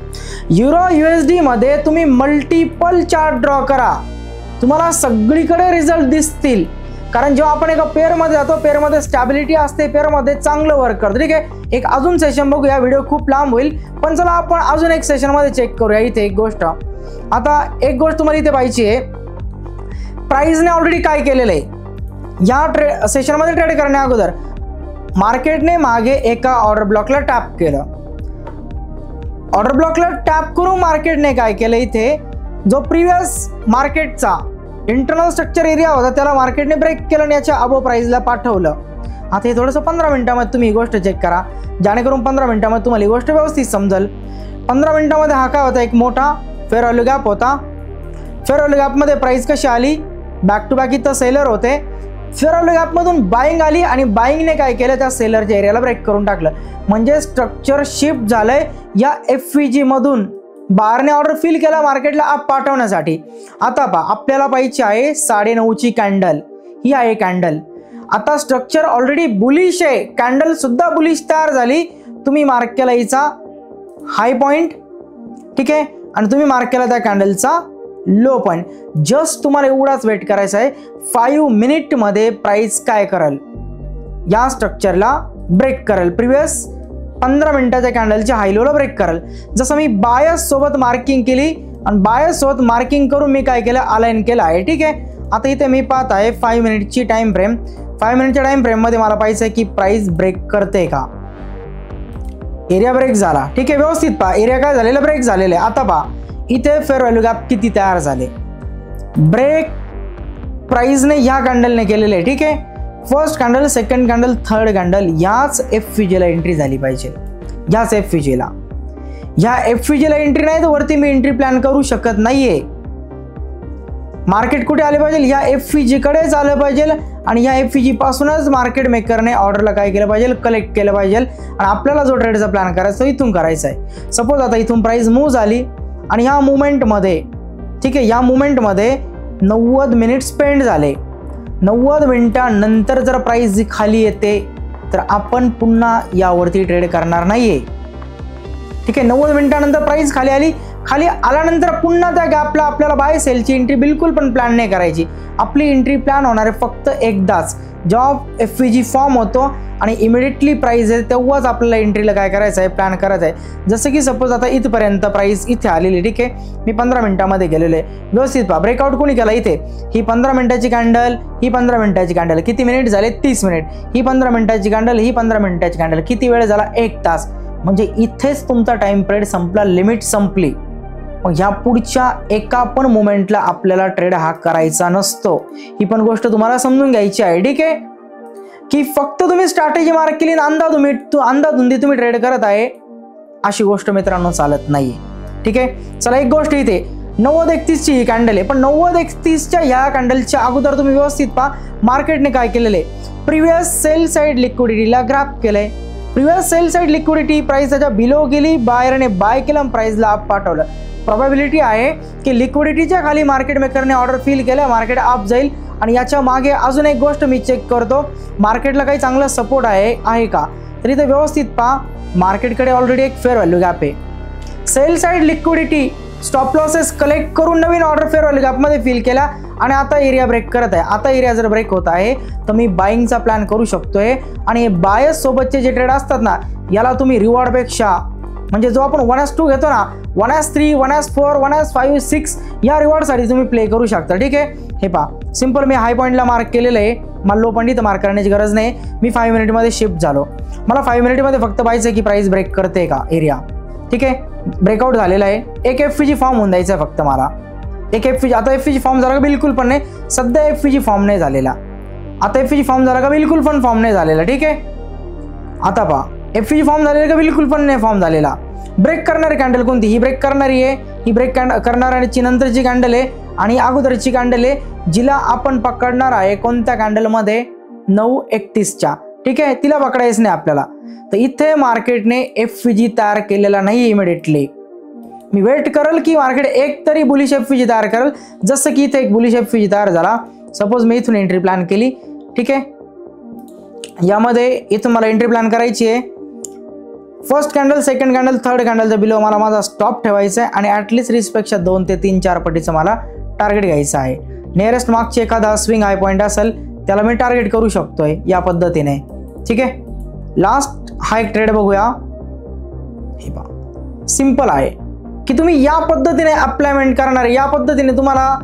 युरो USD मध्ये तुम्ही मल्टिपल चार्ट ड्रॉ करा, तुम्हाला सगळीकडे रिझल्ट दिसतील. कारण जेव्हा आपण एका पेअरमध्ये जातो, पेअरमध्ये स्टॅबिलिटी असते, पेअरमध्ये चांगलं वर्क करतो. ठीक आहे, एक अजून सेशन बघूया, व्हिडिओ खूप लांब होईल, पण चला आपण अजून एक सेशनमध्ये चेक करूया. इथे एक गोष्ट, आता एक गोष्ट तुम्हाला इथे पाहिजे आहे, प्राइसने ऑलरेडी काय केलेलं आहे, या सेशनमध्ये ट्रेड करण्या अगोदर मार्केटने मागे एका ऑर्डर ब्लॉकला टॅप केलं. ऑर्डर ब्लॉकला टॅप करून मार्केटने काय केलं, इथे जो प्रिव्हियस मार्केटचा इंटरनल स्ट्रक्चर एरिया होता त्याला मार्केटने ब्रेक केलं आणि याच्या अबो प्राइसला पाठवलं. आता हे थोडंसं 15 मिनिटांमध्ये तुम्ही ही गोष्ट चेक करा, जेणेकरून 15 मिनिटांमध्ये तुम्हाला ही गोष्ट व्यवस्थित समजेल. 15 मिनिटांमध्ये हा काय होता, एक मोठा फेअर व्हॅल्यू गॅप होता. फेअर व्हॅल्यू गॅपमध्ये प्राइस कशी आली, बॅक टू बॅक इथं सेलर होते. फेअर व्हॅल्यू गॅपमधून बाईंग आली आणि बाईंगने काय केलं, त्या सेलरच्या एरियाला ब्रेक करून टाकलं. म्हणजे स्ट्रक्चर शिफ्ट झालंय या FVG मधून. बारने ऑर्डर फिल केला मार्केटला अप पाठवण्यासाठी. आता पहा, आपल्याला पाहिजे आहे 9:30ची कॅन्डल, ही आहे कॅन्डल. आता स्ट्रक्चर ऑलरेडी बुलिश आहे, कॅन्डल सुद्धा बुलिश तयार झाली. तुम्ही मार्क केला हिचा हाय पॉइंट. ठीक आहे, आणि तुम्ही मार्क केला त्या कॅन्डलचा लो पॉइंट. जस्ट तुम्हाला एवढाच वेट करायचा आहे, 5 मिनिटमध्ये प्राइस काय करेल, या स्ट्रक्चरला ब्रेक करेल. प्रिव्हियस 15 मिनिटाच्या कॅन्डलच्या हाय लोला ब्रेक करेल. जसं मी बायस सोबत मार्किंग केली आणि बायस सोबत मार्किंग करून मी काय केलं, अलाइन केलं आहे. ठीक आहे, आता इथे मी पाहत आहे 5 मिनिटची टाइम फ्रेम. 5 मिनिटच्या टाइम फ्रेम मध्ये मला पाहिजे की प्राइस ब्रेक करते का. एरिया ब्रेक झाला. ठीक आहे, व्यवस्थित पहा, एरिया काय झालेला, ब्रेक झालेला आहे. आता पहा इथे फेअर व्हॅल्यू गॅप किती तयार झाले, ब्रेक प्राइसने ह्या कॅन्डलने केलेले आहे. ठीक आहे, first candle, second candle, third candle, याच FVG ला एंट्री झाली पाहिजे. याच FVG ला ह्या FVG ला एंट्री नाही तर वरती मी एंट्री प्लॅन करू शकत नाहीये. मार्केट कुठे आले पाहिजे, ह्या FVG कडेच आलं पाहिजे आणि ह्या FVG पासूनच मार्केट मेकरने ऑर्डरला काय केलं पाहिजे, कलेक्ट केलं पाहिजे आणि आपल्याला जो ट्रेडचा प्लॅन करायचा इथून करायचा आहे. सपोज आता इथून प्राइस मूव्ह झाली आणि ह्या मुवमेंटमध्ये, ठीक आहे, या मुवमेंटमध्ये 90 मिनिट स्पेंड झाले. 90 मिनिटांनंतर जर प्राइस जी खाली येते तर आपण पुन्हा यावरती ट्रेड करणार नाहीये. ठीक आहे, 90 मिनिटांनंतर प्राइस खाली आली, खाली आल्यानंतर पुन्हा त्या गॅपला आपल्याला बाय सेलची एंट्री बिलकुल पण प्लॅन नाही करायची. आपली एंट्री प्लॅन होणार आहे फक्त एकदाच, जेव्हा FVG फॉर्म होतो आणि इमिडिएटली प्राइस आहे तेव्हाच आपल्याला एंट्रीला काय करायचं आहे, प्लॅन करायचं आहे. जसं की सपोज आता इथपर्यंत प्राइस इथे आलेली, ठीक आहे, मी 15 मिनिटांमध्ये गेलेलो आहे. व्यवस्थित पहा, ब्रेकआउट कोणी केला इथे, ही 15 मिनिटाची कॅन्डल, ही 15 मिनिटाची कॅन्डल, किती मिनिट झाले, 30 मिनिट, ही 15 मिनिटाची कॅन्डल, ही 15 मिनिटाची कॅन्डल, किती वेळ झाला, 1 तास. म्हणजे इथेच तुमचा टाइम पिरियड संपला, लिमिट संपली. मग ह्या पुढच्या एका पण मोमेंटला आपल्याला ट्रेड हा करायचा नसतो. ही पण गोष्ट तुम्हाला समजून घ्यायची आहे. ठीक आहे, की फक्त तुम्ही स्ट्रॅटेजी मार्क केली अंदाधुंदी तुम्ही ट्रेड करत आहे, अशी गोष्ट मित्रांनो चालत नाहीये. ठीक आहे, चला एक गोष्ट इथे 90-31 ची ही कॅन्डल आहे, पण 90-31च्या ह्या कॅन्डलच्या अगोदर तुम्ही व्यवस्थित पहा मार्केटने काय केलेलं आहे, प्रिव्हियस सेल साइड लिक्विडिटीला ग्रॅब केलंय. Previous sell side liquidity price त्याच्या बिलो गेली, बायरने बाय केलं, प्राइसला अप पाठवलं. प्रोबॅबिलिटी आहे की लिक्विडिटीच्या खाली मार्केट मेकरने ऑर्डर फिल केलं, मार्केट अप जाईल. आणि याच्या मागे अजून एक गोष्ट मी चेक करतो, मार्केटला काही चांगला सपोर्ट आहे का. तर इथे व्यवस्थित पहा, मार्केटकडे ऑलरेडी एक फेअर व्हॅल्यू गॅप आहे. Sell side liquidity stop losses collect करून नवीन ऑर्डर फेअर व्हॅल्यू गॅपमध्ये फिल केला आणि आता एरिया ब्रेक करत आहे. आता एरिया जर ब्रेक होत आहे तर मी बाईंगचा प्लॅन करू शकतोय. आणि बायस सोबतचे जे ट्रेड असतात ना, याला तुम्ही रिवॉर्डपेक्षा, म्हणजे जो आपण 1:2 घेतो ना, 1:3, 1:4, 1:5, 6 या रिवॉर्डसाठी तुम्ही प्ले करू शकता. ठीक आहे, हे पहा सिंपल मी हाय पॉईंटला मार्क केलेलं आहे, मला लो पॉईंट इथं मार्क करण्याची गरज नाही. मी 5 मिनिटमध्ये शिफ्ट झालो, मला 5 मिनिटमध्ये फक्त पाहायचं की प्राइस ब्रेक करते का एरिया. ठीक आहे, ब्रेकआउट झालेला आहे, एक FVG फॉर्म होऊन द्यायचा आहे फक्त मला. एक FVG, आता FVG फॉर्म झाला का, बिलकुल पण नाही. सध्या FVG फॉर्म नाही झालेला. आता FVG फॉर्म झाला का, बिलकुल पण फॉर्म नाही झालेला. ठीक आहे, आता पहा FVG फॉर्म झालेला का, बिलकुल पण नाही फॉर्म झालेला. ब्रेक करणारी कॅन्डल कोणती, ही ब्रेक करणारी आहे, ही ब्रेक करणाऱ्याची नंतरची कॅन्डल आहे आणि अगोदरची कॅन्डल आहे, जिला आपण पकडणार आहे कोणत्या कॅन्डलमध्ये, 9:31च्या. ठीक आहे, तिला पकडायचं नाही आपल्याला. तर इथे मार्केटने FVG तयार केलेला नाही. इमिडिएटली मी वेट करेल की मार्केट एक तरी बुलिश FVG तयार करेल, जसं की इथे एक बुलिश FVG तयार झाला. सपोज मी इथून एंट्री प्लॅन केली. ठीक आहे, यामध्ये इथून मला एंट्री प्लॅन करायची आहे. First candle, second candle, third कॅन्डलच्या बिलो मला माझा स्टॉप ठेवायचा आहे आणि ॲटलिस्ट रिस्कपेक्षा 2 ते 3-4 पटीचं मला टार्गेट घ्यायचं आहे. नियरेस्ट मार्कची एखादा स्विंग हाय पॉईंट असेल त्याला मी टार्गेट करू शकतोय या पद्धतीने. ठीक आहे, लास्ट हा एक ट्रेड बघूया. हे पहा सिंपल आहे की तुम्ही या पद्धतीने अप्लायमेंट करणार, या पद्धतीने तुम्हाला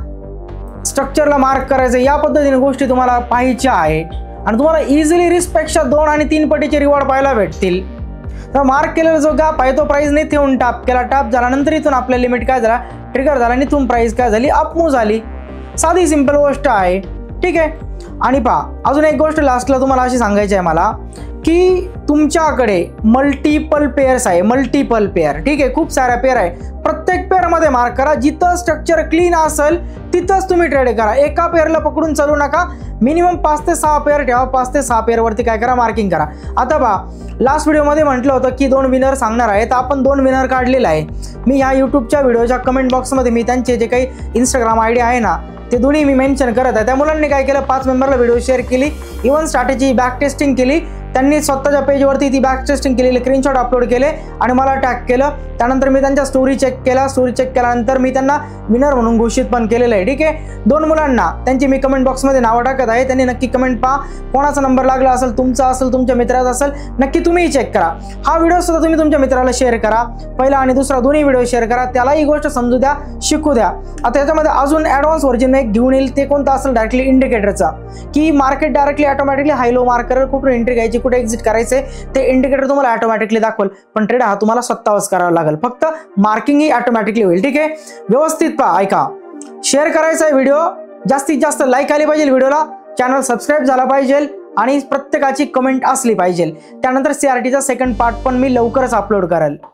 स्ट्रक्चरला मार्क करायचं, या पद्धतीने गोष्टी तुम्हाला पाहायच्या आहे आणि तुम्हाला इझिली रिस्कपेक्षा 2 आणि 3 पटीचे रिवॉर्ड पाहायला भेटतील. तर मार्क केलेला जो गॅप आहे तो प्राइस नाही ठेवून टाप केला, टाप झाल्यानंतर इथून आपल्या लिमिट काय झाला, ट्रिगर झाला आणि इथून प्राइस काय झाली, अप मूव्ह झाली. साधी सिंपल गोष्ट आहे. ठीक आहे, आणि पहा अजून एक गोष्ट लास्टला तुम्हाला अशी सांगायची आहे मला, की तुमच्याकडे मल्टिपल पेअर्स आहे, मल्टिपल पेअर. ठीक आहे, खूप साऱ्या पेअर आहे, प्रत्येक पेअरमध्ये मार्क करा. जिथं स्ट्रक्चर क्लीन असेल तिथंच तुम्ही ट्रेड करा. एका पेअरला पकडून चालू नका, मिनिमम 5 ते 6 पेअर ठेवा. 5 ते 6 पेअरवरती काय करा, मार्किंग करा. आता पहा लास्ट व्हिडिओमध्ये म्हटलं होतं की 2 विनर सांगणार आहे, तर आपण 2 विनर काढलेला आहे. मी ह्या यूट्यूबच्या व्हिडिओच्या कमेंट बॉक्समध्ये मी त्यांचे जे काही इंस्टाग्राम ID आहे ना ते दोन्ही मी मेन्शन करत आहे. त्या मुलांनी काय केलं, 5 मेंबरला व्हिडिओ शेअर केली, इव्हन स्ट्रॅटेजी बॅक टेस्टिंग केली. त्यांनी स्वतःच्या पेजवरती ती बॅक टेस्टिंग केलेली स्क्रीनशॉट अपलोड केले आणि मला टॅग केलं. त्यानंतर मी त्यांच्या स्टोरी चेक केला. स्टोरी चेक केल्यानंतर मी त्यांना विनर म्हणून घोषित पण केलेलं आहे. ठीक आहे, 2 मुलांना त्यांची मी कमेंट बॉक्समध्ये नावं टाकत आहे. त्यांनी नक्की कमेंट पहा, कोणाचा नंबर लागला असेल, तुमचा असेल, तुमच्या मित्राचा असेल, नक्की तुम्ही चेक करा. हा व्हिडिओ सुद्धा तुम्ही तुमच्या मित्राला शेअर करा. पहिला आणि दुसरा दोन्ही व्हिडिओ शेअर करा, त्याला ही गोष्ट समजू द्या, शिकू द्या. आता याच्यामध्ये अजून ॲडव्हान्स व्हर्जन एक घेऊन येईल. ते कोणतं असेल, डायरेक्टली इंडिकेटरचा, की मार्केट डायरेक्टली ऑटोमॅटिकली हाय लो मार्क करेल, कुठून एंट्री घ्यायची, कुठे एक्झिट करायचे ते इंडिकेटर तुम्हाला ऑटोमॅटिकली दाखवेल. पण ट्रेड हा तुम्हाला स्वतःच करावा लागेल, फक्त मार्किंग ही ऑटोमॅटिकली होईल. ठीक आहे, व्यवस्थित पहा, ऐका, शेअर करायचा आहे व्हिडिओ, जास्तीत जास्त लाईक आली पाहिजे व्हिडिओला, चॅनल सबस्क्राईब झाला पाहिजे आणि प्रत्येकाची कमेंट असली पाहिजे. त्यानंतर CRTचा सेकंड पार्ट पण मी लवकरच अपलोड करेल.